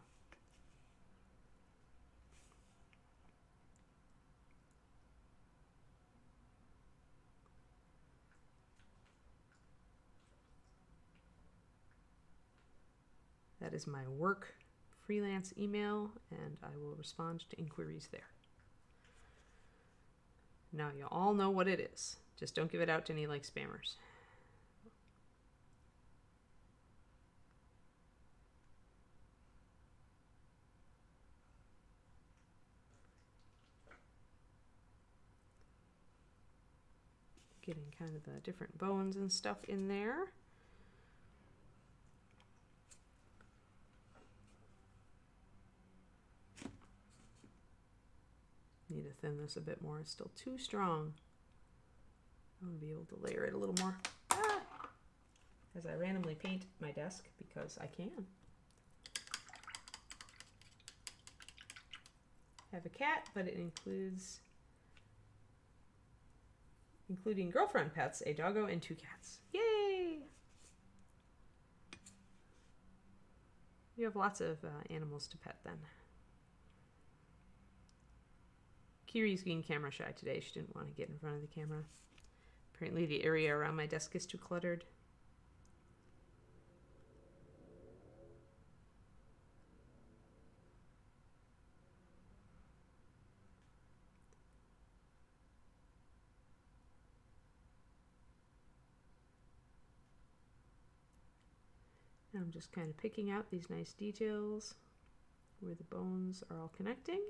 That is my work freelance email, and I will respond to inquiries there. Now you all know what it is. Just don't give it out to any spammers. Getting kind of the different bones and stuff in there. Need to thin this a bit more. It's still too strong. I'm going to be able to layer it a little more. As I randomly paint my desk because I can. I have a cat, but it including girlfriend pets, a doggo and 2 cats. Yay! You have lots of animals to pet then. Kiri's being camera shy today. She didn't want to get in front of the camera. Apparently the area around my desk is too cluttered. And I'm just kind of picking out these nice details where the bones are all connecting.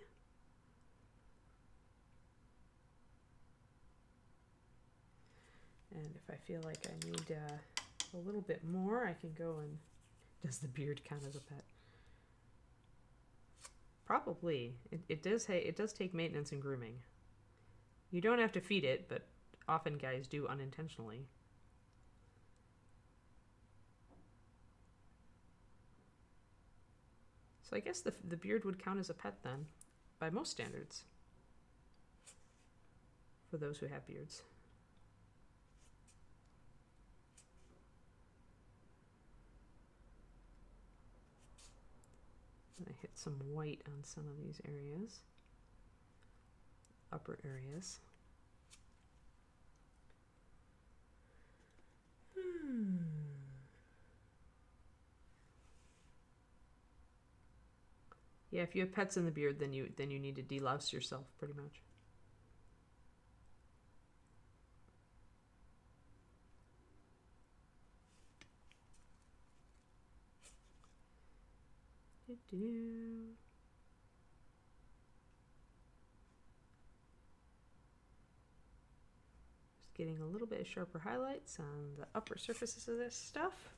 And if I feel like I need a little bit more, I can go and... Does the beard count as a pet? Probably. It does take maintenance and grooming. You don't have to feed it, but often guys do unintentionally. So I guess the beard would count as a pet then, by most standards. For those who have beards. I hit some white on some of these areas, upper areas. Yeah, if you have pets in the beard, then you need to delouse yourself pretty much. Just getting a little bit of sharper highlights on the upper surfaces of this stuff.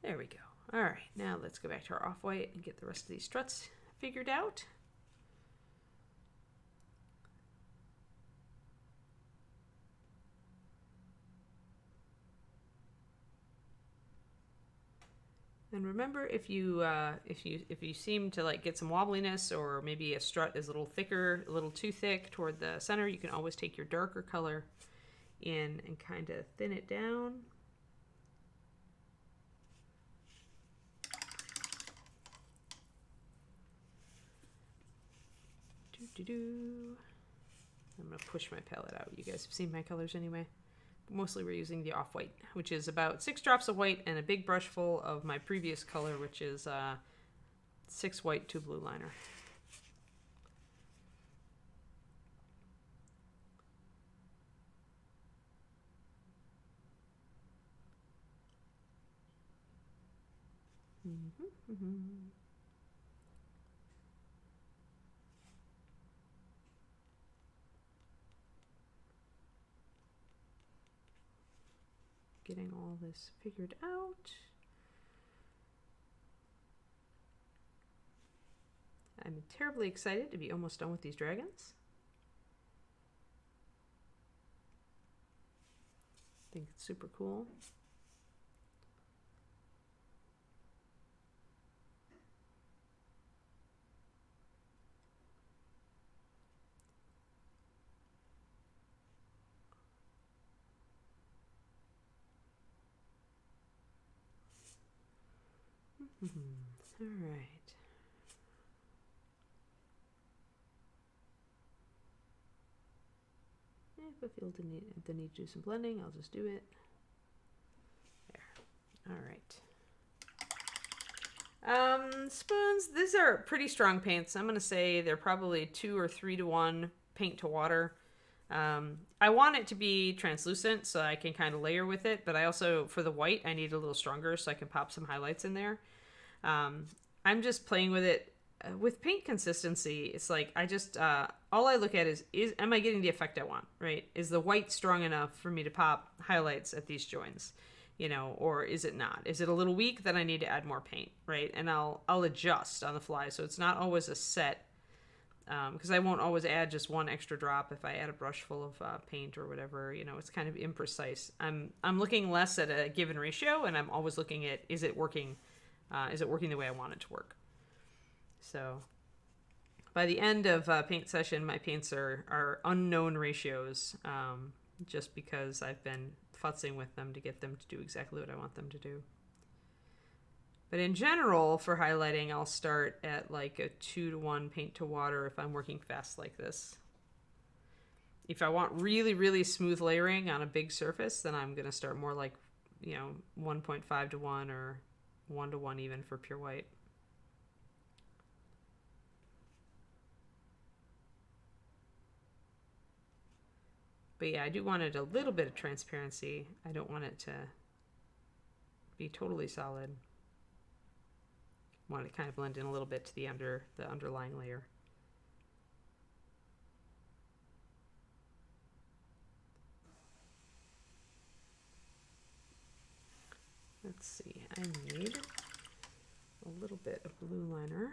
There we go. All right, now let's go back to our off-white and get the rest of these struts figured out. And remember, if you seem to like get some wobbliness, or maybe a strut is a little thicker, a little too thick toward the center, you can always take your darker color in and kind of thin it down. I'm going to push my palette out. You guys have seen my colors anyway. Mostly we're using the off-white, which is about 6 drops of white and a big brush full of my previous color, which is 6 white, 2 blue liner. Getting all this figured out. I'm terribly excited to be almost done with these dragons. I think it's super cool. All right. If I feel the need to do some blending, I'll just do it. There. All right. Spoons. These are pretty strong paints. I'm going to say they're probably 2 or 3 to 1 paint to water. I want it to be translucent so I can kind of layer with it, but I also, for the white, I need a little stronger so I can pop some highlights in there. I'm just playing with it with paint consistency. It's like I just all I look at is am I getting the effect I want, right? Is the white strong enough for me to pop highlights at these joins, you know, or is it not? Is it a little weak? Then I need to add more paint, right? And I'll adjust on the fly, so it's not always a set, because I won't always add just one extra drop if I add a brush full of paint or whatever. You know, it's kind of imprecise. I'm looking less at a given ratio, and I'm always looking at is it working. Is it working the way I want it to work? So by the end of paint session, my paints are unknown ratios, just because I've been futzing with them to get them to do exactly what I want them to do. But in general, for highlighting, I'll start at like a 2 to 1 paint to water if I'm working fast like this. If I want really, really smooth layering on a big surface, then I'm going to start more like, 1.5 to 1 or 1 to 1 even for pure white. But yeah, I do want it a little bit of transparency. I don't want it to be totally solid. I want it to kind of blend in a little bit to the underlying layer. Let's see, I need a little bit of blue liner.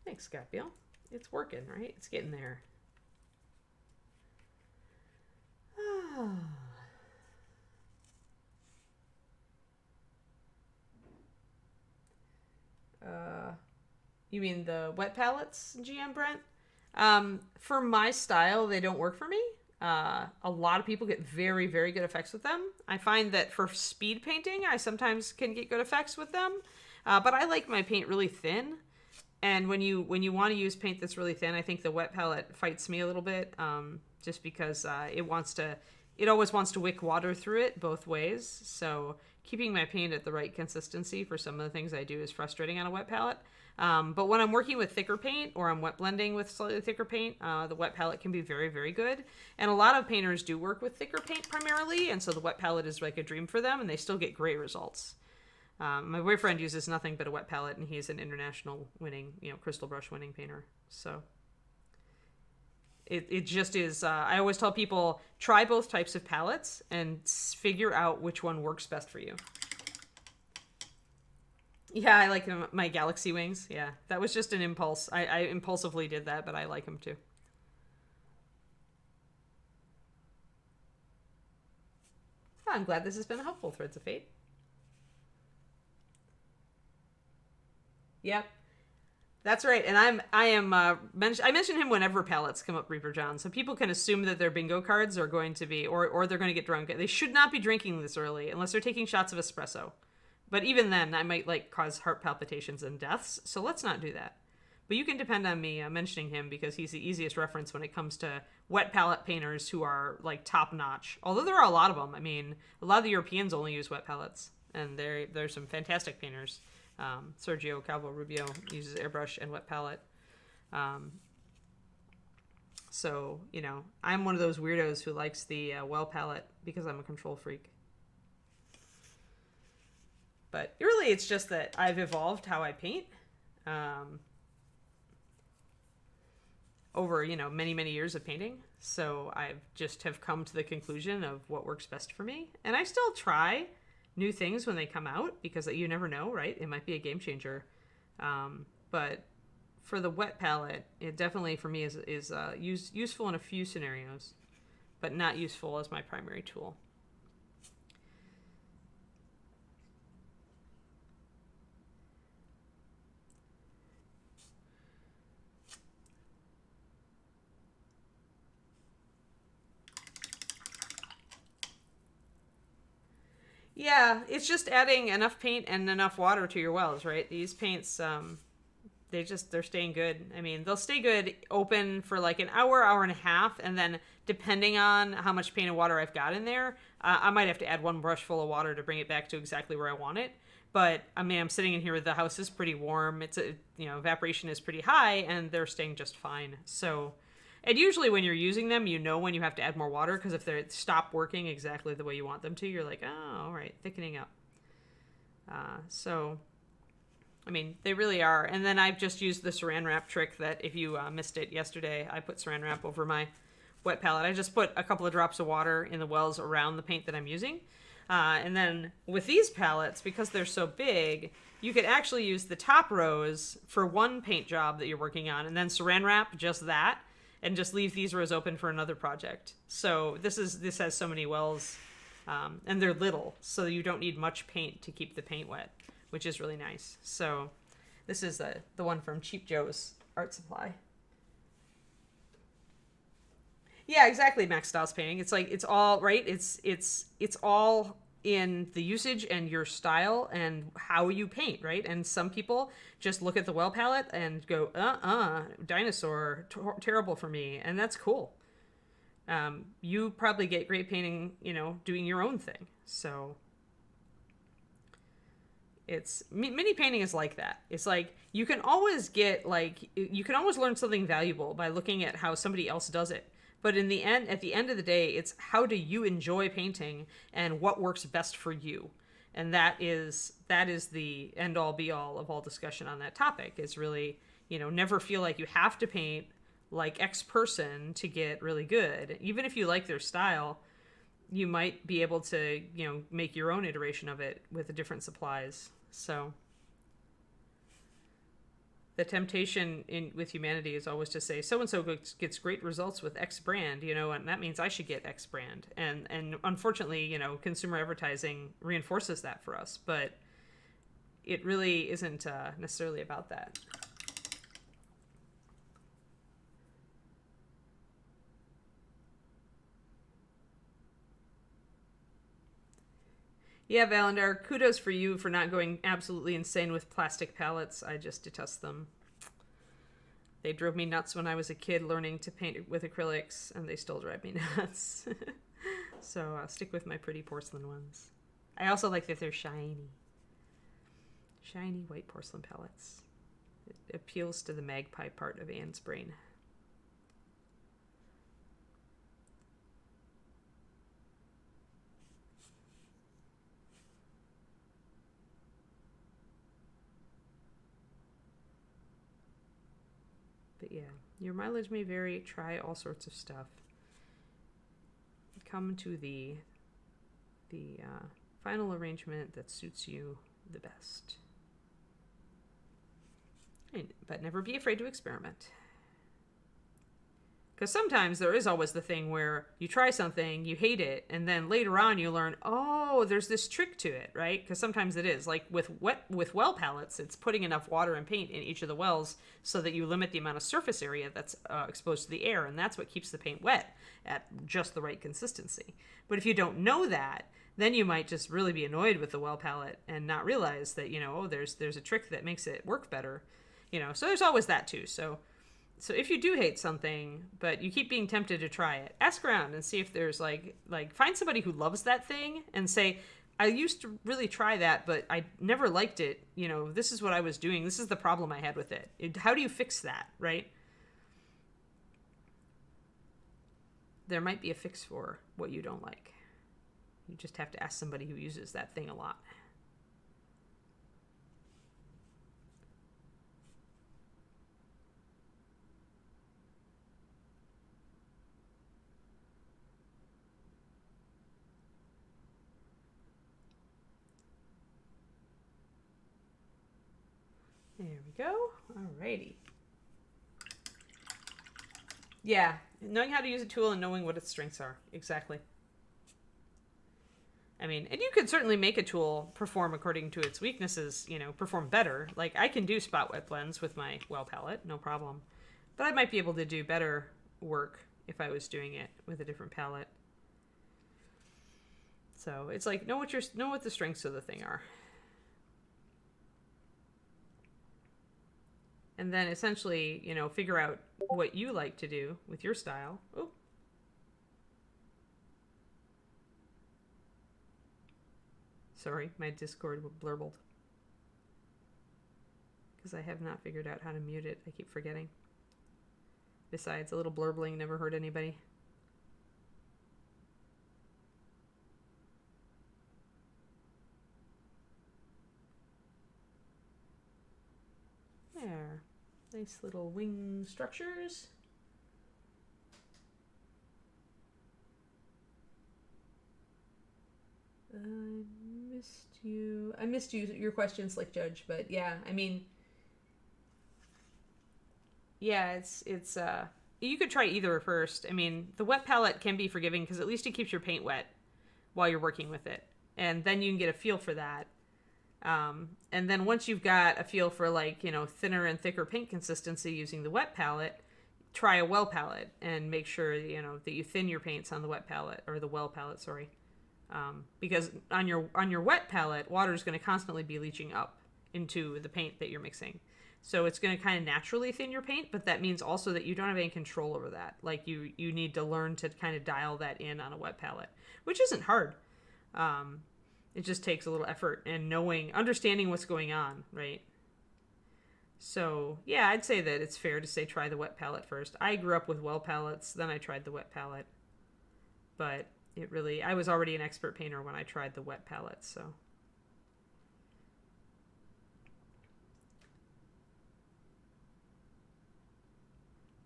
Thanks, Scott-Bill. It's working, right? It's getting there. You mean the wet palettes, GM Brent? For my style, they don't work for me. A lot of people get very, very good effects with them. I find that for speed painting, I sometimes can get good effects with them. But I like my paint really thin. And when you want to use paint that's really thin, I think the wet palette fights me a little bit, just because it always wants to wick water through it both ways. So keeping my paint at the right consistency for some of the things I do is frustrating on a wet palette. But when I'm working with thicker paint or I'm wet blending with slightly thicker paint, the wet palette can be very, very good. And a lot of painters do work with thicker paint primarily, and so the wet palette is like a dream for them, and they still get great results. My boyfriend uses nothing but a wet palette, and he's an international winning, crystal brush winning painter. So It just is. I always tell people try both types of palettes and figure out which one works best for you. Yeah, I like them, my galaxy wings. Yeah, that was just an impulse. I impulsively did that, but I like them too. Oh, I'm glad this has been helpful, Threads of Fate. Yep, that's right. And I mention him whenever palettes come up, Reaper John, so people can assume that their bingo cards are going to be, or they're going to get drunk. They should not be drinking this early unless they're taking shots of espresso. But even then, I might like cause heart palpitations and deaths. So let's not do that. But you can depend on me mentioning him because he's the easiest reference when it comes to wet palette painters who are like top notch. Although there are a lot of them. I mean, a lot of the Europeans only use wet palettes, and there's some fantastic painters. Sergio Calvo Rubio uses airbrush and wet palette. So I'm one of those weirdos who likes the well palette because I'm a control freak. But really, it's just that I've evolved how I paint over, many, many years of painting. So I've just have come to the conclusion of what works best for me. And I still try new things when they come out because you never know, right? It might be a game changer. But for the wet palette, it definitely, for me, is useful in a few scenarios, but not useful as my primary tool. Yeah, it's just adding enough paint and enough water to your wells, right? These paints, they're staying good. I mean, they'll stay good open for like an hour, hour and a half, and then depending on how much paint and water I've got in there, I might have to add one brush full of water to bring it back to exactly where I want it. But I mean, I'm sitting in here. The house is pretty warm. Evaporation is pretty high, and they're staying just fine. So. And usually when you're using them, when you have to add more water, because if they stop working exactly the way you want them to, you're like, oh, all right, thickening up. So, I mean, they really are. And then I've just used the saran wrap trick that if you missed it yesterday, I put saran wrap over my wet palette. I just put a couple of drops of water in the wells around the paint that I'm using. And then with these palettes, because they're so big, you could actually use the top rows for one paint job that you're working on, and then saran wrap just that, and just leave these rows open for another project. So this has so many wells, and they're little, so you don't need much paint to keep the paint wet, which is really nice. So this is the one from Cheap Joe's Art Supply. Yeah, exactly. Max Styles painting. It's like it's all right. It's all in the usage and your style and how you paint, right? And some people just look at the well palette and go, dinosaur, terrible for me, and that's cool. You probably get great painting, doing your own thing. So it's mini painting is like that. It's like you can always learn something valuable by looking at how somebody else does it. But at the end of the day, it's how do you enjoy painting and what works best for you. And that is the end all be all of all discussion on that topic. Is really, never feel like you have to paint like X person to get really good. Even if you like their style, you might be able to, make your own iteration of it with the different supplies. So the temptation with humanity is always to say so-and-so gets great results with X brand, and that means I should get X brand. And unfortunately, consumer advertising reinforces that for us, but it really isn't necessarily about that. Yeah, Valandar, kudos for you for not going absolutely insane with plastic palettes. I just detest them. They drove me nuts when I was a kid learning to paint with acrylics, and they still drive me nuts. So I'll stick with my pretty porcelain ones. I also like that they're shiny. Shiny white porcelain palettes. It appeals to the magpie part of Anne's brain. But yeah. Your mileage may vary. Try all sorts of stuff. Come to the final arrangement that suits you the best. But never be afraid to experiment. Because sometimes there is always the thing where you try something, you hate it, and then later on you learn, oh, there's this trick to it, right? Because sometimes it is. Like with well palettes, it's putting enough water and paint in each of the wells so that you limit the amount of surface area that's exposed to the air, and that's what keeps the paint wet at just the right consistency. But if you don't know that, then you might just really be annoyed with the well palette and not realize that, oh, there's a trick that makes it work better. So there's always that too. So if you do hate something, but you keep being tempted to try it, ask around and see if there's like find somebody who loves that thing and say, I used to really try that, but I never liked it. This is what I was doing. This is the problem I had with it. How do you fix that, right? There might be a fix for what you don't like. You just have to ask somebody who uses that thing a lot. There we go. Alrighty. Yeah, knowing how to use a tool and knowing what its strengths are. Exactly. I mean, and you could certainly make a tool perform according to its weaknesses, perform better. Like, I can do spot wet blends with my well palette, no problem. But I might be able to do better work if I was doing it with a different palette. So it's like, know what the strengths of the thing are. And then essentially, figure out what you like to do with your style. Oh. Sorry, my Discord blurbled. Because I have not figured out how to mute it. I keep forgetting. Besides, a little blurbling never hurt anybody. There. Nice little wing structures. I missed your question, Slick Judge, but yeah, I mean, yeah, it's you could try either first. I mean, the wet palette can be forgiving because at least it keeps your paint wet while you're working with it, and then you can get a feel for that. And then once you've got a feel for thinner and thicker paint consistency using the wet palette, try a well palette and make sure that you thin your paints on the wet palette or the well palette. Sorry. Because on your wet palette, water is going to constantly be leaching up into the paint that you're mixing. So it's going to kind of naturally thin your paint, but that means also that you don't have any control over that. Like you need to learn to kind of dial that in on a wet palette, which isn't hard. It just takes a little effort and understanding what's going on, right? So yeah, I'd say that it's fair to say try the wet palette first. I grew up with well palettes, then I tried the wet palette, but I was already an expert painter when I tried the wet palette, so.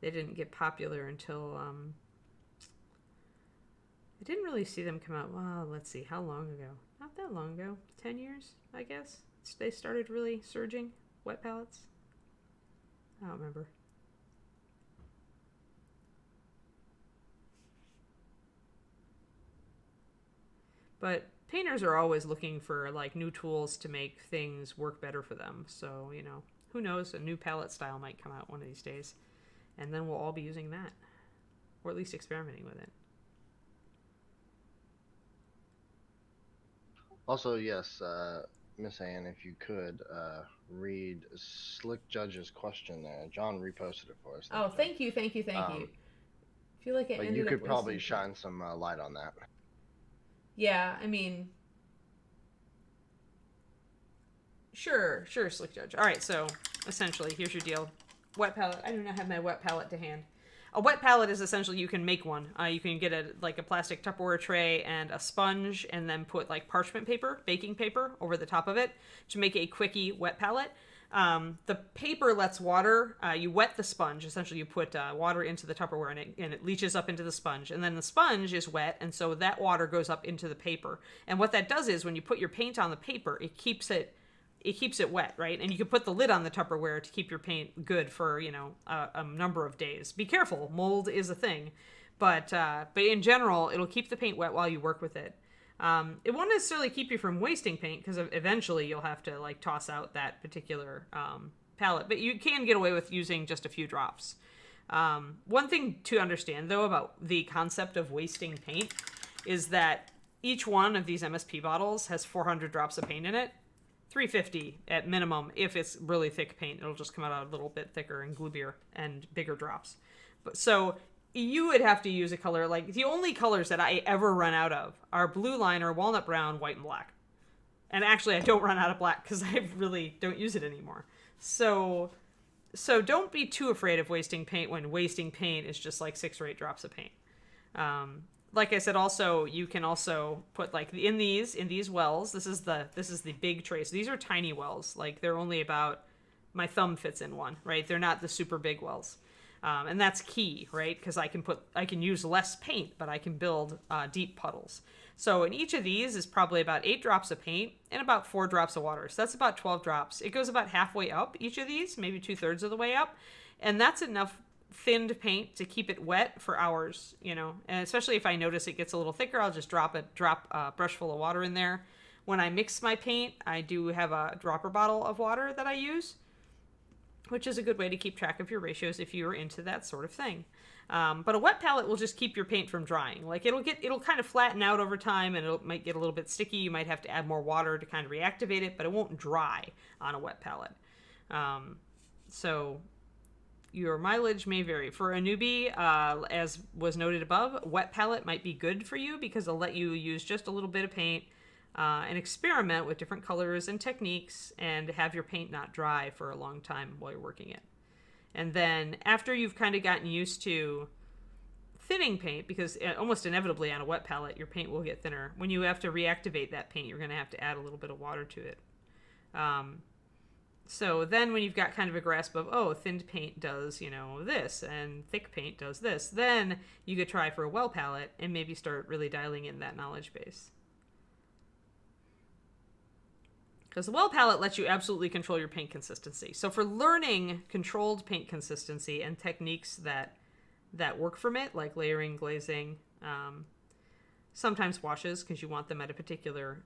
They didn't get popular until, I didn't really see them come out, well, let's see, how long ago? Not that long ago, 10 years, I guess. They started really surging, wet palettes. I don't remember. But painters are always looking for new tools to make things work better for them. So, who knows, a new palette style might come out one of these days. And then we'll all be using that. Or at least experimenting with it. Also, yes, Miss Ann, if you could read Slick Judge's question there. John reposted it for us. Thank you. I feel like but you could probably shine some light on that. Yeah, I mean, sure, Slick Judge. All right, so essentially, here's your deal. Wet palette. I do not have my wet palette to hand. A wet palette is essentially, you can make one. You can get a plastic Tupperware tray and a sponge, and then put parchment paper, baking paper, over the top of it to make a quickie wet palette. The paper lets water. You wet the sponge. Essentially, you put water into the Tupperware, and it leaches up into the sponge. And then the sponge is wet, and so that water goes up into the paper. And what that does is, when you put your paint on the paper, it keeps it wet, right? And you can put the lid on the Tupperware to keep your paint good for a number of days. Be careful, mold is a thing, but in general, it'll keep the paint wet while you work with it. It won't necessarily keep you from wasting paint because eventually you'll have to like toss out that particular palette, but you can get away with using just a few drops. One thing to understand though about the concept of wasting paint is that each one of these MSP bottles has 400 drops of paint in it. 350 at minimum. If it's really thick paint, it'll just come out a little bit thicker and gloobier and bigger drops. But so you would have to use a color like the only colors that I ever run out of are blue liner, walnut brown, white, and black. And actually, I don't run out of black because I really don't use it anymore. So don't be too afraid of wasting paint when wasting paint is just like 6 or 8 drops of paint. Like I said, also you can also put like in these wells. This is the big tray. So these are tiny wells. Like they're only about my thumb fits in one, right? They're not the super big wells. And that's key, right? Because I can use less paint, but I can build deep puddles. So in each of these is probably about 8 drops of paint and about 4 drops of water. So that's about 12 drops. It goes about halfway up each of these, maybe 2/3 of the way up. And that's enough thinned paint to keep it wet for hours, And especially if I notice it gets a little thicker, I'll just drop a brush full of water in there. When I mix my paint, I do have a dropper bottle of water that I use, which is a good way to keep track of your ratios if you're into that sort of thing. But a wet palette will just keep your paint from drying. Like it'll kind of flatten out over time, and it might get a little bit sticky. You might have to add more water to kind of reactivate it, but it won't dry on a wet palette. So your mileage may vary. For a newbie, as was noted above, wet palette might be good for you because it'll let you use just a little bit of paint and experiment with different colors and techniques and have your paint not dry for a long time while you're working it. And then after you've kind of gotten used to thinning paint, because almost inevitably on a wet palette, your paint will get thinner. When you have to reactivate that paint, you're going to have to add a little bit of water to it. So then when you've got kind of a grasp of, thinned paint does, this, and thick paint does this, then you could try for a well palette and maybe start really dialing in that knowledge base. Because the well palette lets you absolutely control your paint consistency. So for learning controlled paint consistency and techniques that work from it, like layering, glazing, sometimes washes, because you want them at a particular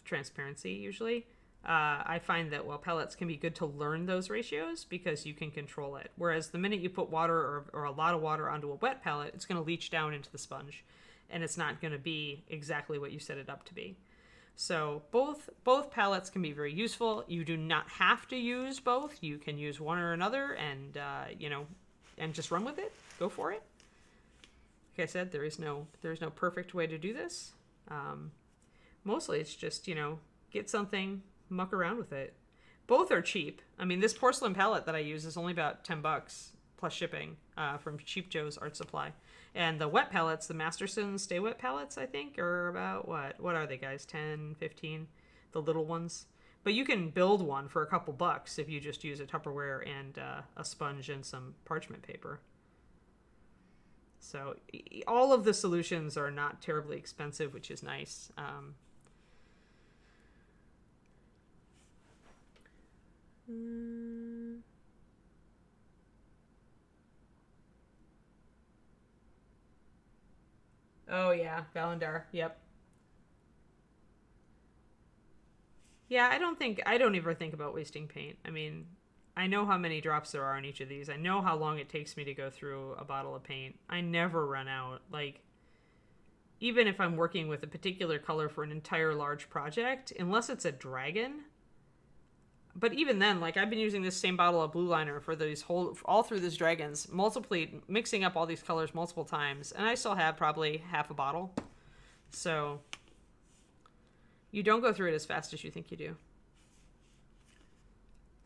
transparency usually, I find that well palettes can be good to learn those ratios because you can control it. Whereas the minute you put water or a lot of water onto a wet palette, it's going to leach down into the sponge, and it's not going to be exactly what you set it up to be. So both palettes can be very useful. You do not have to use both. You can use one or another, and and just run with it. Go for it. Like I said, there is no perfect way to do this. Mostly, it's just get something, muck around with it. Both are cheap. I mean, this porcelain palette that I use is only about $10 plus shipping from Cheap Joe's Art Supply. And the wet palettes, the Masterson Stay Wet palettes, I think, are about, what are they, guys? 10, 15, the little ones. But you can build one for a couple bucks if you just use a Tupperware and a sponge and some parchment paper. So all of the solutions are not terribly expensive, which is nice. Oh yeah, Valendar. Yep. Yeah, I don't ever think about wasting paint. I mean, I know how many drops there are in each of these. I know how long it takes me to go through a bottle of paint. I never run out. Like, even if I'm working with a particular color for an entire large project, unless it's a dragon. But even then, like, I've been using this same bottle of blue liner for these all through these dragons, mixing up all these colors multiple times, and I still have probably half a bottle. So you don't go through it as fast as you think you do.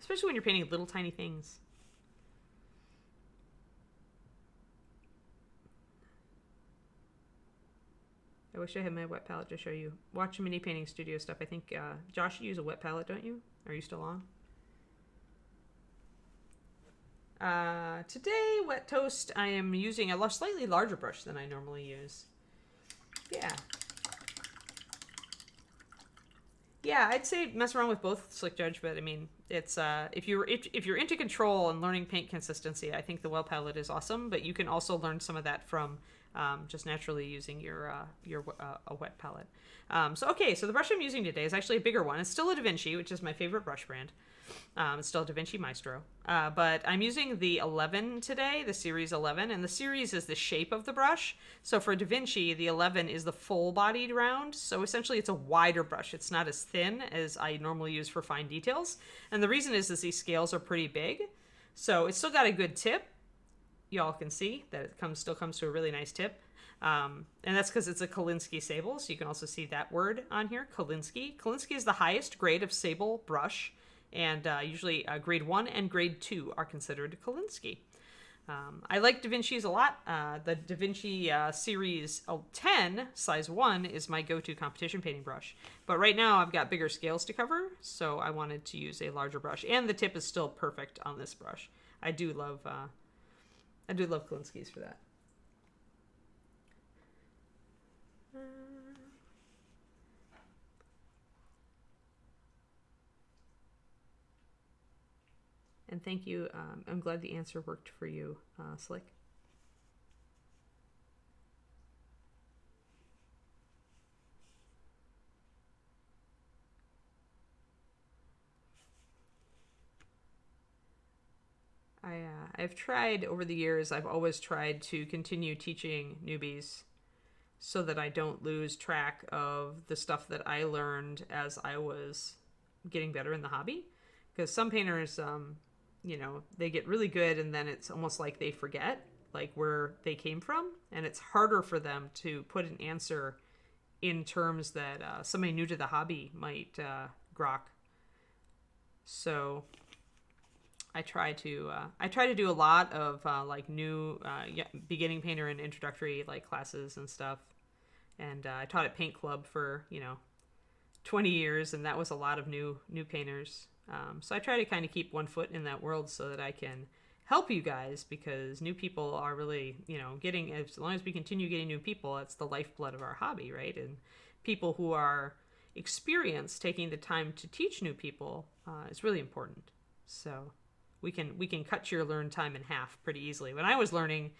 Especially when you're painting little tiny things. I wish I had my wet palette to show you. Watch Mini Painting Studio stuff. I think, Josh, you use a wet palette, don't you? Are you still on? Today, wet toast, I am using a slightly larger brush than I normally use. Yeah. Yeah, I'd say mess around with both Slick Judge, but I mean, it's if you're into control and learning paint consistency, I think the Well palette is awesome. But you can also learn some of that from just naturally using your a wet palette. So okay, so the brush I'm using today is actually a bigger one. It's still a Da Vinci, which is my favorite brush brand. It's still a Da Vinci Maestro. But I'm using the 11 today, the Series 11, and the series is the shape of the brush. So for Da Vinci, the 11 is the full-bodied round. So essentially it's a wider brush. It's not as thin as I normally use for fine details. And the reason is these scales are pretty big. So it's still got a good tip. Y'all can see that it still comes to a really nice tip. And that's because it's a Kolinsky sable. So you can also see that word on here, Kolinsky. Kolinsky is the highest grade of sable brush. And usually grade 1 and grade 2 are considered Kolinsky. I like Da Vinci's a lot. The Da Vinci Series 10, size 1, is my go-to competition painting brush. But right now I've got bigger scales to cover, so I wanted to use a larger brush. And the tip is still perfect on this brush. I do love Kolinsky's for that. And thank you. I'm glad the answer worked for you, Slick. I've tried over the years, I've always tried to continue teaching newbies so that I don't lose track of the stuff that I learned as I was getting better in the hobby. Because some painters, they get really good and then it's almost like they forget like where they came from. And it's harder for them to put an answer in terms that somebody new to the hobby might grok. So I try to do a lot of like new beginning painter and introductory like classes and stuff. And I taught at Paint Club for 20 years, and that was a lot of new painters. So I try to kind of keep one foot in that world so that I can help you guys, because new people are really getting, as long as we continue getting new people, that's the lifeblood of our hobby, right? And people who are experienced taking the time to teach new people is really important. So we can cut your learn time in half pretty easily. When I was learning,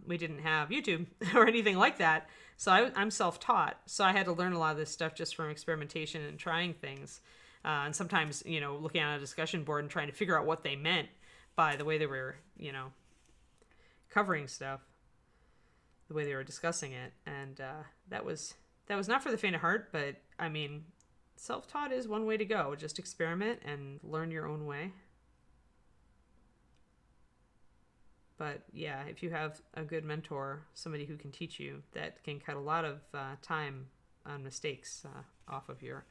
we didn't have YouTube or anything like that, so I'm self-taught. So I had to learn a lot of this stuff just from experimentation and trying things, and sometimes looking at a discussion board and trying to figure out what they meant by the way they were covering stuff, the way they were discussing it, and that was not for the faint of heart. But I mean, self-taught is one way to go. Just experiment and learn your own way. But yeah, if you have a good mentor, somebody who can teach you, that can cut a lot of time on mistakes off of your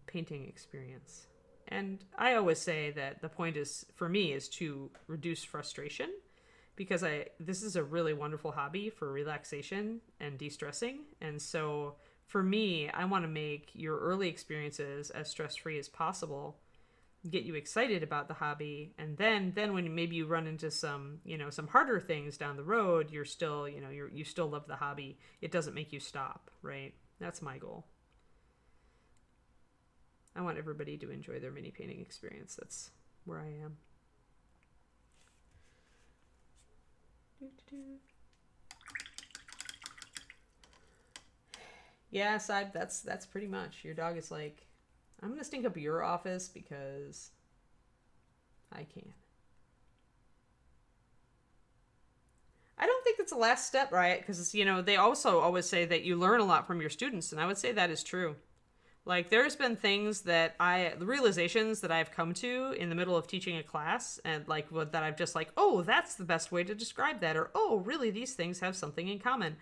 painting experience. And I always say that the point is, for me, is to reduce frustration, because this is a really wonderful hobby for relaxation and de-stressing. And so for me, I want to make your early experiences as stress-free as possible, get you excited about the hobby, and then when maybe you run into some some harder things down the road, you're still you still love the hobby. It doesn't make you stop, right? That's my goal. I want everybody to enjoy their mini painting experience. That's where I am. Yeah, Saib, that's pretty much. Your dog is like, I'm gonna stink up your office because I can. I don't think it's the last step, right? Because they also always say that you learn a lot from your students, and I would say that is true. Like, there's been things that the realizations that I've come to in the middle of teaching a class, and like that I've just like, oh, that's the best way to describe that, or oh, really, these things have something in common.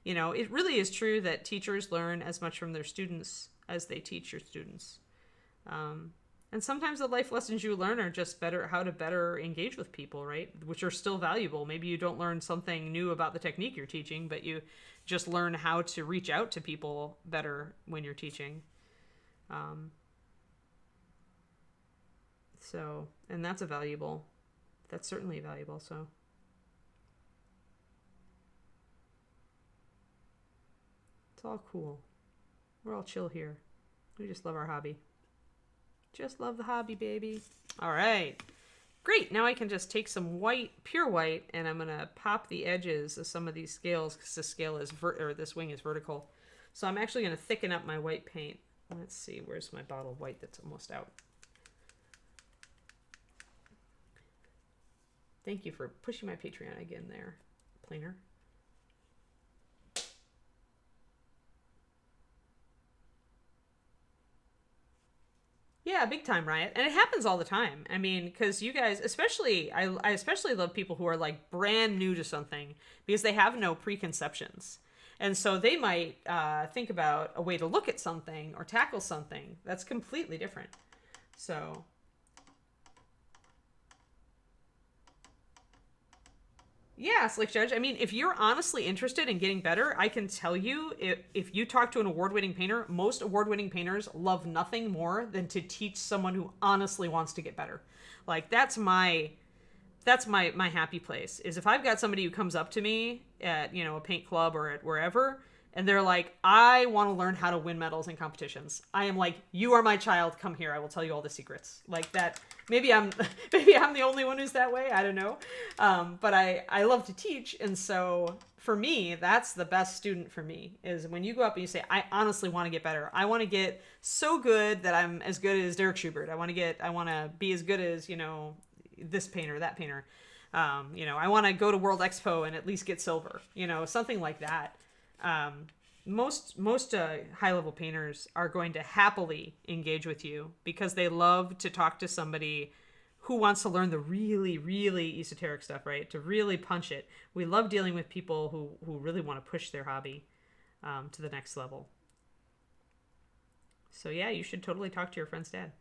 It really is true that teachers learn as much from their students as they teach your students. And sometimes the life lessons you learn are just how to better engage with people, right? Which are still valuable. Maybe you don't learn something new about the technique you're teaching, but you just learn how to reach out to people better when you're teaching. So, and that's certainly valuable. So it's all cool. We're all chill here. We just love our hobby. Just love the hobby, baby. All right. Great. Now I can just take some white, pure white, and I'm going to pop the edges of some of these scales because this scale is this wing is vertical. So I'm actually going to thicken up my white paint. Let's see, where's my bottle of white that's almost out? Thank you for pushing my Patreon again there, Planer. Yeah, big time, Riot. And it happens all the time. I mean, because you guys, especially, I especially love people who are like brand new to something because they have no preconceptions. And so they might think about a way to look at something or tackle something that's completely different. So yeah, Slick Judge. I mean, if you're honestly interested in getting better, I can tell you if you talk to an award-winning painter, most award-winning painters love nothing more than to teach someone who honestly wants to get better. Like that's my happy place is if I've got somebody who comes up to me at, a paint club or at wherever and they're like, I want to learn how to win medals in competitions. I am like, you are my child. Come here. I will tell you all the secrets. Like that. Maybe I'm the only one who's that way. I don't know. But I love to teach. And so for me, that's the best student for me is when you go up and you say, I honestly want to get better. I want to get so good that I'm as good as Derek Schubert. I want to be as good as, this painter, that painter. I want to go to World Expo and at least get silver, something like that. Most high level painters are going to happily engage with you because they love to talk to somebody who wants to learn the really, really esoteric stuff, right? To really punch it. We love dealing with people who really want to push their hobby to the next level. So yeah, you should totally talk to your friend's dad.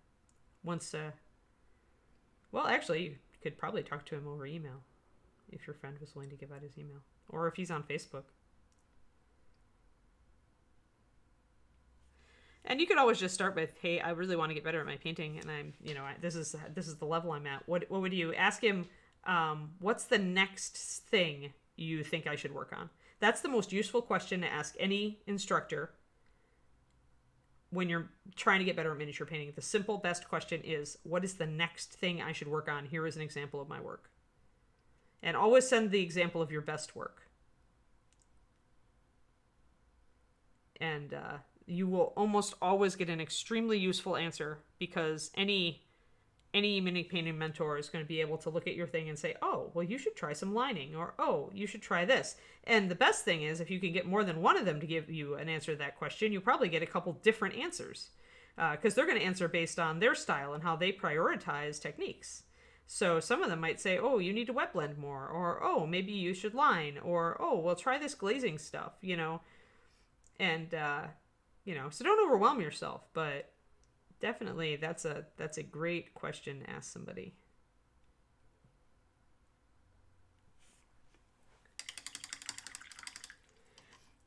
Well, actually, you could probably talk to him over email if your friend was willing to give out his email. Or if he's on Facebook. And you could always just start with, "Hey, I really want to get better at my painting, and this is the level I'm at. What would you ask him? What's the next thing you think I should work on?" That's the most useful question to ask any instructor when you're trying to get better at miniature painting. The simple best question is, "What is the next thing I should work on? Here is an example of my work." And always send the example of your best work. And you will almost always get an extremely useful answer because any mini painting mentor is going to be able to look at your thing and say, "Oh, well, you should try some lining," or, "Oh, you should try this." And the best thing is if you can get more than one of them to give you an answer to that question, you'll probably get a couple different answers because they're going to answer based on their style and how they prioritize techniques. So some of them might say, "Oh, you need to wet blend more," or, "Oh, maybe you should line," or, "Oh, well, try this glazing stuff," and so don't overwhelm yourself, but definitely that's a great question to ask somebody.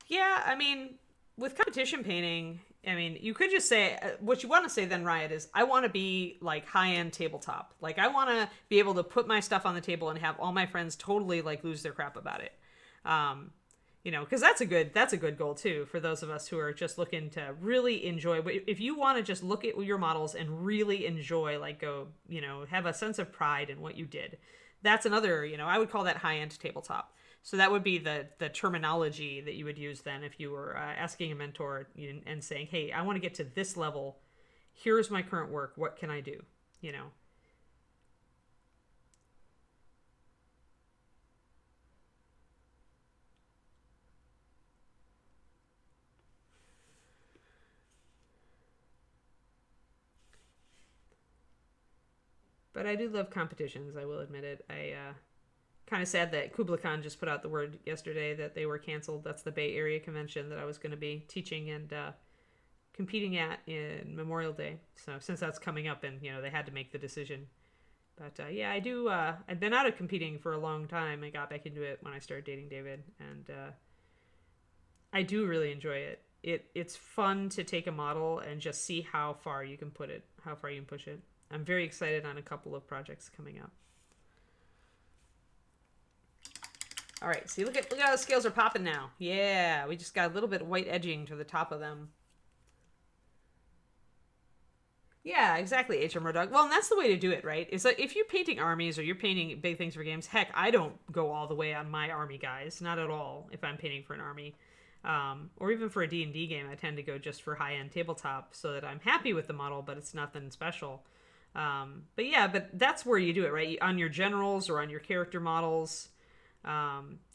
Yeah, I mean, with competition painting, I mean, you could just say what you want to say then, Riot, is I want to be like high-end tabletop. Like I want to be able to put my stuff on the table and have all my friends totally like lose their crap about it. Because that's a good goal too for those of us who are just looking to really enjoy. If you want to just look at your models and really enjoy, like go, have a sense of pride in what you did, that's another, I would call that high-end tabletop. So that would be the terminology that you would use then if you were asking a mentor and saying, "Hey, I want to get to this level. Here's my current work. What can I do?" But I do love competitions, I will admit it. I kind of sad that Kubla Khan just put out the word yesterday that they were canceled. That's the Bay Area convention that I was going to be teaching and competing at in Memorial Day. So since that's coming up and, they had to make the decision. But yeah, I do. I've been out of competing for a long time. I got back into it when I started dating David. And I do really enjoy it. It's fun to take a model and just see how far you can push it. I'm very excited on a couple of projects coming up. All right, see, look at how the scales are popping now. Yeah, we just got a little bit of white edging to the top of them. Yeah, exactly, HM Dog. Well, and that's the way to do it, right? Is that if you're painting armies or you're painting big things for games, heck, I don't go all the way on my army guys, not at all. If I'm painting for an army, or even for a D&D game, I tend to go just for high-end tabletop so that I'm happy with the model, but it's nothing special. But yeah, but that's where you do it, right? On your generals or on your character models.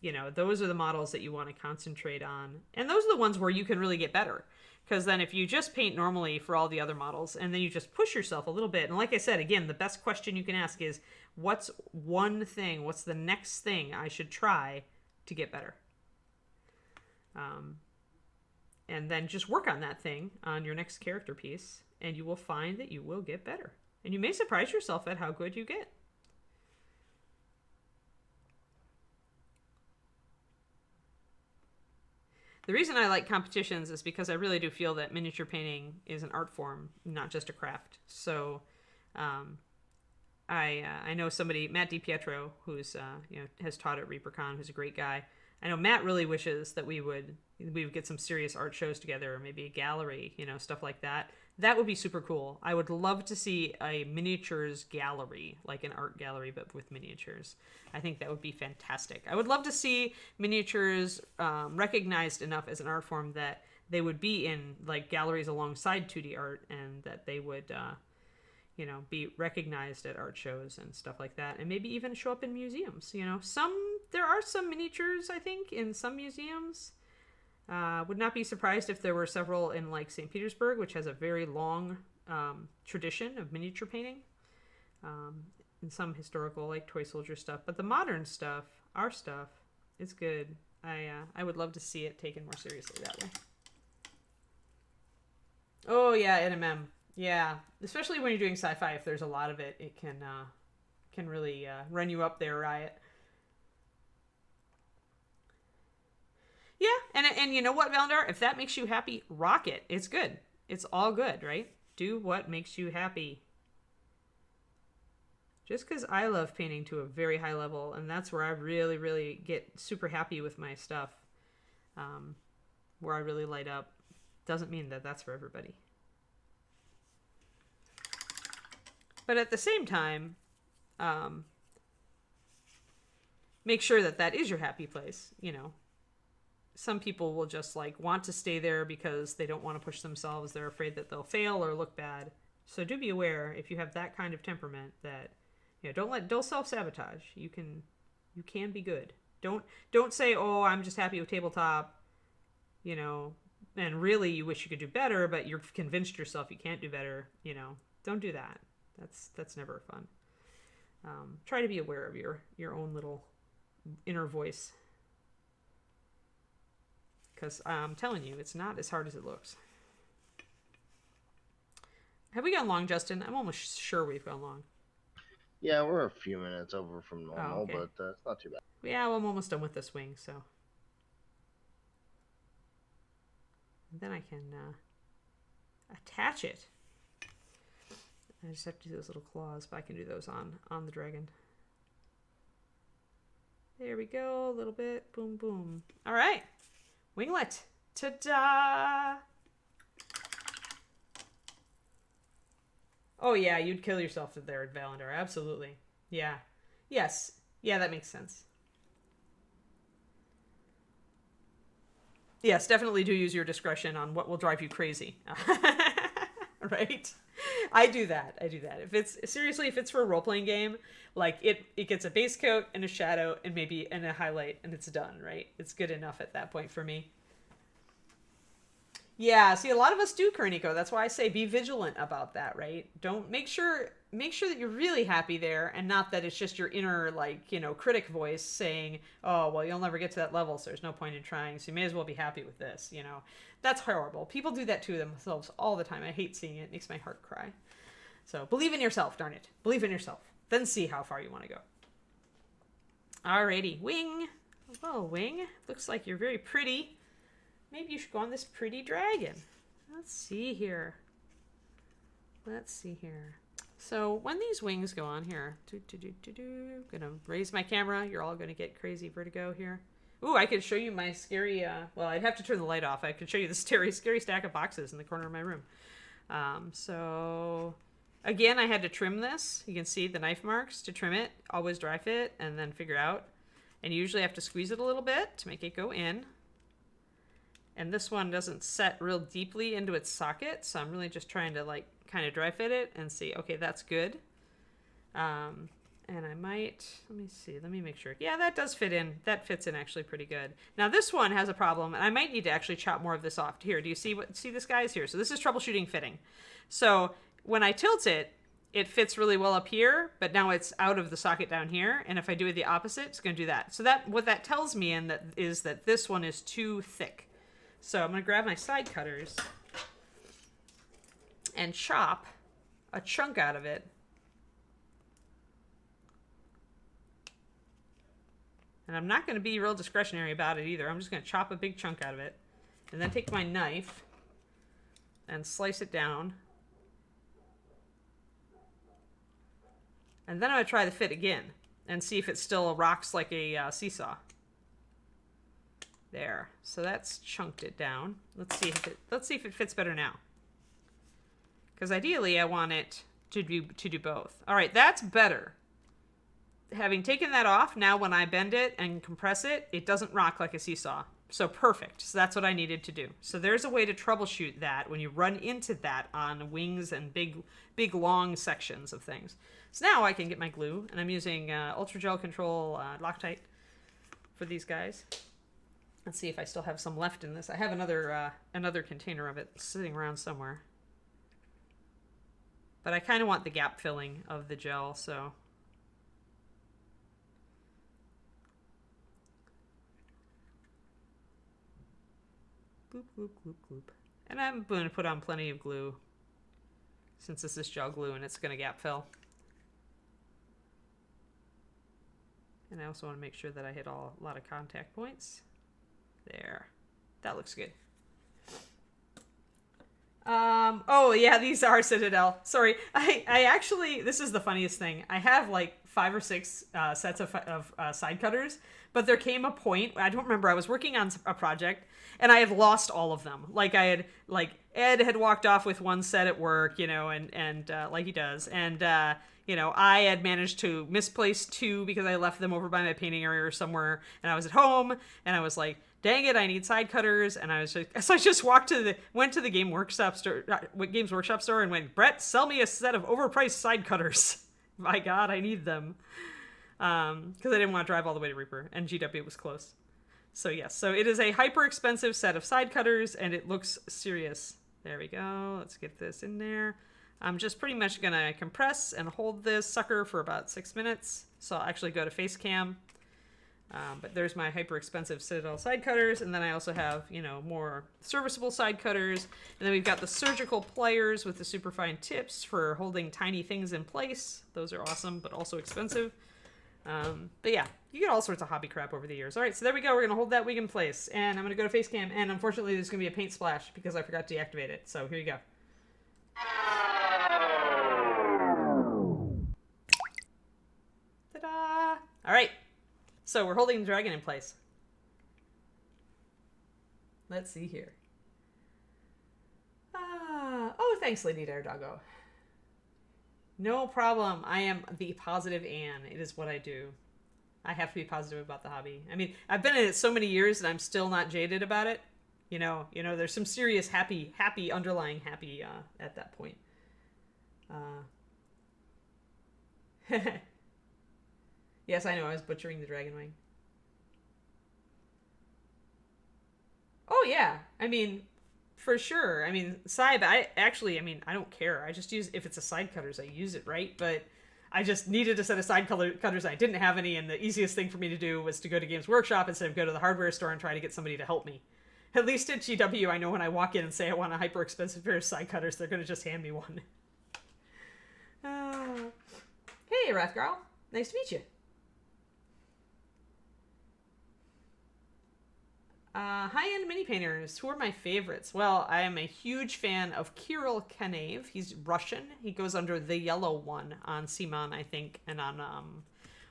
You know, those are the models that you want to concentrate on, and those are the ones where you can really get better. Because then if you just paint normally for all the other models and then you just push yourself a little bit, and like I said, again, the best question you can ask is, what's one thing, what's the next thing I should try to get better? And then just work on that thing on your next character piece, and you will find that you will get better. And you may surprise yourself at how good you get. The reason I like competitions is because I really do feel that miniature painting is an art form, not just a craft. So I know somebody, Matt DiPietro, who's has taught at ReaperCon, who's a great guy. I know Matt really wishes that we would get some serious art shows together, or maybe a gallery, stuff like that. That would be super cool. I would love to see a miniatures gallery, like an art gallery, but with miniatures. I think that would be fantastic. I would love to see miniatures recognized enough as an art form that they would be in like galleries alongside 2D art, and that they would, be recognized at art shows and stuff like that, and maybe even show up in museums. There are some miniatures, I think, in some museums. Would not be surprised if there were several in like St. Petersburg, which has a very long tradition of miniature painting, and some historical like toy soldier stuff. But the modern stuff, our stuff, is good. I would love to see it taken more seriously that way. Oh yeah, NMM. Yeah, especially when you're doing sci-fi. If there's a lot of it, it can really run you up there, Riot. Yeah, and you know what, Valandar? If that makes you happy, rock it. It's good. It's all good, right? Do what makes you happy. Just because I love painting to a very high level, and that's where I really, really get super happy with my stuff, where I really light up, doesn't mean that that's for everybody. But at the same time, make sure that that is your happy place, Some people will just like want to stay there because they don't want to push themselves. They're afraid that they'll fail or look bad. So do be aware, if you have that kind of temperament, that don't self-sabotage. You can be good. Don't say, "Oh, I'm just happy with tabletop," and really you wish you could do better, but you're convinced yourself you can't do better. Don't do that. That's never fun. Try to be aware of your own little inner voice. Because I'm telling you, it's not as hard as it looks. Have we gone long, Justin? I'm almost sure we've gone long. Yeah, we're a few minutes over from normal, okay. But it's not too bad. Yeah, well, I'm almost done with this wing, so. And then I can attach it. I just have to do those little claws, but I can do those on the dragon. There we go, a little bit. Boom, boom. All right. Winglet. Ta-da! Oh, yeah, you'd kill yourself there at Valandar. Absolutely. Yeah. Yes. Yeah, that makes sense. Yes, definitely do use your discretion on what will drive you crazy. Right? I do that. If it's for a role-playing game, like it gets a base coat and a shadow and maybe a highlight and it's done, right? It's good enough at that point for me. Yeah, see, a lot of us do, Kerniko. That's why I say be vigilant about that, right? Don't make sure that you're really happy there, and not that it's just your inner, critic voice saying, "Oh, well, you'll never get to that level, so there's no point in trying. So you may as well be happy with this." That's horrible. People do that to themselves all the time. I hate seeing it. It makes my heart cry. So believe in yourself, darn it. Believe in yourself. Then see how far you want to go. Alrighty, Wing. Well, Wing, looks like you're very pretty. Maybe you should go on this pretty dragon. Let's see here. So when these wings go on here, gonna raise my camera. You're all gonna get crazy vertigo here. Ooh, I could show you my scary. Well, I'd have to turn the light off. I could show you the scary stack of boxes in the corner of my room. So again, I had to trim this. You can see the knife marks to trim it. Always dry fit and then figure out. And you usually have to squeeze it a little bit to make it go in. And this one doesn't set real deeply into its socket, so I'm really just trying to like kind of dry fit it and see, okay, that's good. And I might, let me make sure. Yeah, that does fit in. That fits in actually pretty good. Now this one has a problem, and I might need to actually chop more of this off. Here, do you see this guys here? So this is troubleshooting fitting. So when I tilt it, it fits really well up here, but now it's out of the socket down here. And if I do it the opposite, it's going to do that. So what that tells me is that this one is too thick. So I'm going to grab my side cutters and chop a chunk out of it. And I'm not going to be real discretionary about it either. I'm just going to chop a big chunk out of it. And then take my knife and slice it down. And then I'm going to try the fit again and see if it still rocks like a seesaw. There. So that's chunked it down. Let's see if it fits better now. Because ideally I want it to do both. All right, that's better. Having taken that off, now when I bend it and compress it, it doesn't rock like a seesaw. So perfect. So that's what I needed to do. So there's a way to troubleshoot that when you run into that on wings and big long sections of things. So now I can get my glue, and I'm using Ultra Gel Control Loctite for these guys. Let's see if I still have some left in this. I have another container of it sitting around somewhere. But I kind of want the gap filling of the gel, so... Gloop, gloop, gloop, gloop. And I'm going to put on plenty of glue, since this is gel glue and it's going to gap fill. And I also want to make sure that I hit a lot of contact points. There. That looks good. Oh yeah, these are Citadel. Sorry. I actually, this is the funniest thing. I have like 5 or 6 sets of side cutters, but there came a point, I don't remember, I was working on a project and I had lost all of them. Like Ed had walked off with one set at work, and like he does. And, I had managed to misplace 2 because I left them over by my painting area or somewhere, and I was at home and I was like, dang it, I need side cutters. And I just went to the Games Workshop store and went, Brett, sell me a set of overpriced side cutters. My God, I need them. Because I didn't want to drive all the way to Reaper, and GW was close. So yes, so it is a hyper expensive set of side cutters, and it looks serious. There we go. Let's get this in there. I'm just pretty much gonna compress and hold this sucker for about 6 minutes. So I'll actually go to face cam. But there's my hyper expensive Citadel side cutters, and then I also have, more serviceable side cutters. And then we've got the surgical pliers with the super fine tips for holding tiny things in place. Those are awesome, but also expensive. But yeah, you get all sorts of hobby crap over the years. All right, so there we go. We're going to hold that wig in place, and I'm going to go to face cam, and unfortunately there's going to be a paint splash because I forgot to deactivate it. So here you go. Ta-da! All right. So we're holding the dragon in place. Let's see here. Oh, thanks, Lady Dare Doggo. No problem. I am the positive Anne. It is what I do. I have to be positive about the hobby. I mean, I've been in it so many years and I'm still not jaded about it. There's some serious underlying happy at that point. Yes, I know. I was butchering the dragon wing. Oh, yeah. I mean, for sure. I mean, I don't care. I just use, if it's a side cutters, I use it, right? But I just needed a set of side cutters. I didn't have any, and the easiest thing for me to do was to go to Games Workshop instead of go to the hardware store and try to get somebody to help me. At least at GW, I know when I walk in and say I want a hyper expensive pair of side cutters, they're going to just hand me one. Hey, Wrath Girl. Nice to meet you. High-end mini painters. Who are my favorites? Well, I am a huge fan of Kirill Kanev. He's Russian. He goes under the yellow one on Simon, I think, and on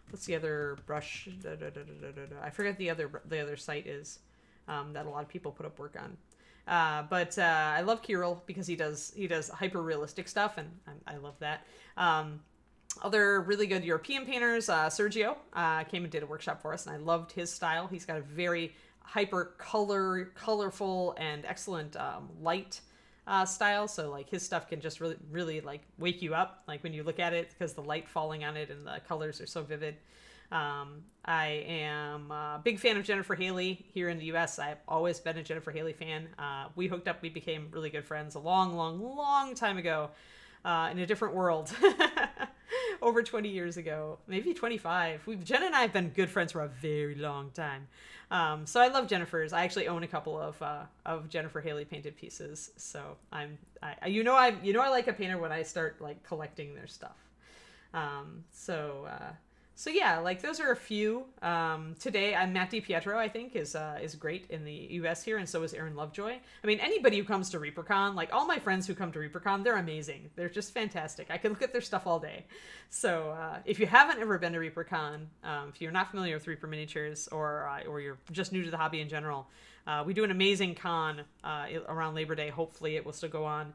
what's the other brush? I forget the other site is that a lot of people put up work on. But I love Kirill because he does hyper realistic stuff, and I love that. Other really good European painters, Sergio came and did a workshop for us, and I loved his style. He's got a very hyper colorful, and excellent light style. So like his stuff can just really like wake you up, like when you look at it, because the light falling on it and the colors are so vivid. I am a big fan of Jennifer Haley here in the U.S. I've always been a Jennifer Haley fan. We hooked up. We became really good friends a long time ago in a different world. Over 20 years ago, maybe 25. Jen and I have been good friends for a very long time. So I love Jennifer's. I actually own a couple of Jennifer Haley painted pieces. So I like a painter when I start like collecting their stuff. Um, so uh, so yeah, like those are a few. Today, I'm Matt DiPietro. I think is great in the U.S. here, and so is Aaron Lovejoy. I mean, anybody who comes to ReaperCon, like all my friends who come to ReaperCon, they're amazing. They're just fantastic. I could look at their stuff all day. So if you haven't ever been to ReaperCon, if you're not familiar with Reaper miniatures, or you're just new to the hobby in general, we do an amazing con around Labor Day. Hopefully, it will still go on,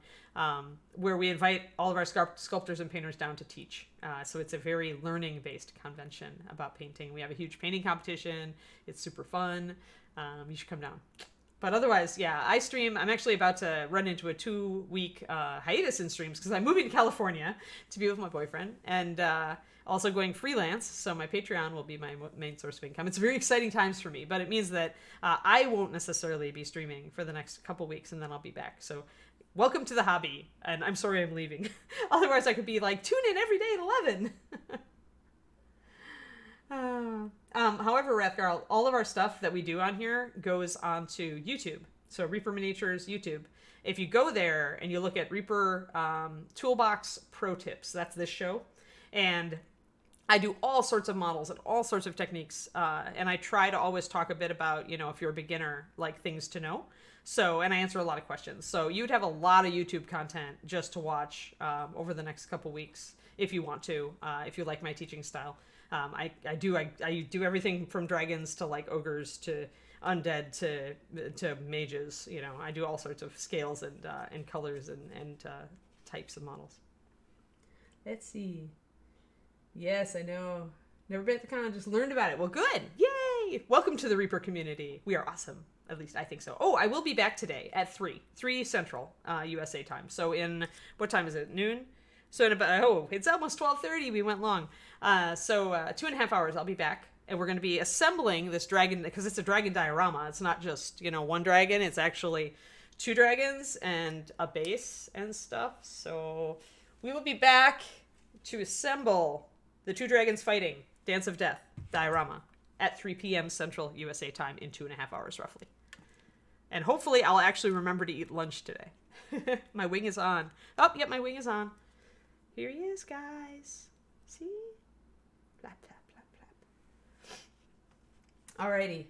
where we invite all of our sculptors and painters down to teach. So it's a very learning-based convention about painting. We have a huge painting competition. It's super fun. You should come down. But otherwise, yeah, I stream. I'm actually about to run into a 2-week hiatus in streams because I'm moving to California to be with my boyfriend, and also going freelance. So my Patreon will be my main source of income. It's very exciting times for me, but it means that I won't necessarily be streaming for the next couple weeks, and then I'll be back. So welcome to the hobby, and I'm sorry I'm leaving. Otherwise, I could be like, tune in every day at 11. However, Rathgar, all of our stuff that we do on here goes onto YouTube. So Reaper Miniatures YouTube. If you go there and you look at Reaper Toolbox Pro Tips, that's this show. And I do all sorts of models and all sorts of techniques. And I try to always talk a bit about, if you're a beginner, like things to know. So, and I answer a lot of questions. So you would have a lot of YouTube content just to watch over the next couple weeks if you want to, if you like my teaching style. I do everything from dragons to like ogres to undead to mages. I do all sorts of scales and colors and types of models. Let's see. Yes, I know. Never been at the con, just learned about it. Well, good. Yay! Welcome to the Reaper community. We are awesome. At least I think so. Oh, I will be back today at 3 Central USA time. So what time is it? Noon? So in about, it's almost 12:30. We went long. So 2.5 hours I'll be back. And we're going to be assembling this dragon, because it's a dragon diorama. It's not just, one dragon. It's actually 2 dragons and a base and stuff. So we will be back to assemble the 2 dragons fighting Dance of Death diorama at 3 p.m. Central USA time in 2.5 hours roughly. And hopefully I'll actually remember to eat lunch today. My wing is on. Oh, yep, my wing is on. Here he is, guys. See? Flap, flap, flap, flap. Alrighty.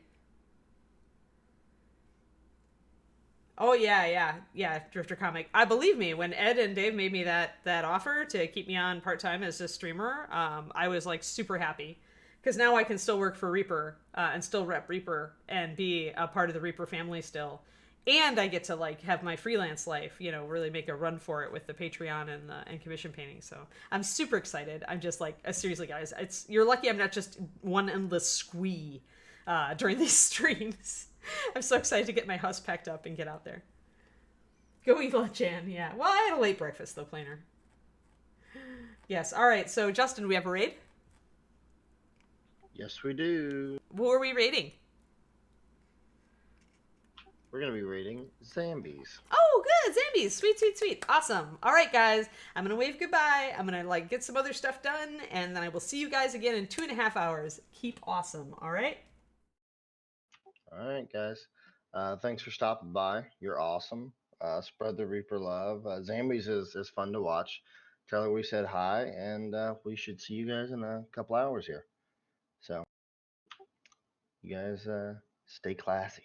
Oh, yeah, Drifter Comic. Believe me, when Ed and Dave made me that offer to keep me on part-time as a streamer, I was, like, super happy. Because now I can still work for Reaper and still rep Reaper and be a part of the Reaper family still. And I get to, like, have my freelance life, really make a run for it with the Patreon and commission painting. So I'm super excited. I'm just like, seriously, guys, you're lucky I'm not just one endless squee during these streams. I'm so excited to get my house packed up and get out there. Go Evil Jan, yeah. Well, I had a late breakfast, though, Planer. Yes, all right. So, Justin, do we have a raid? Yes, we do. Who are we raiding? We're going to be raiding Zambies. Oh, good. Zambies. Sweet. Awesome. All right, guys. I'm going to wave goodbye. I'm going to, get some other stuff done, and then I will see you guys again in 2.5 hours. Keep awesome, all right? All right, guys. Thanks for stopping by. You're awesome. Spread the Reaper love. Zambies is fun to watch. Tell her we said hi, and we should see you guys in a couple hours here. So, you guys stay classy.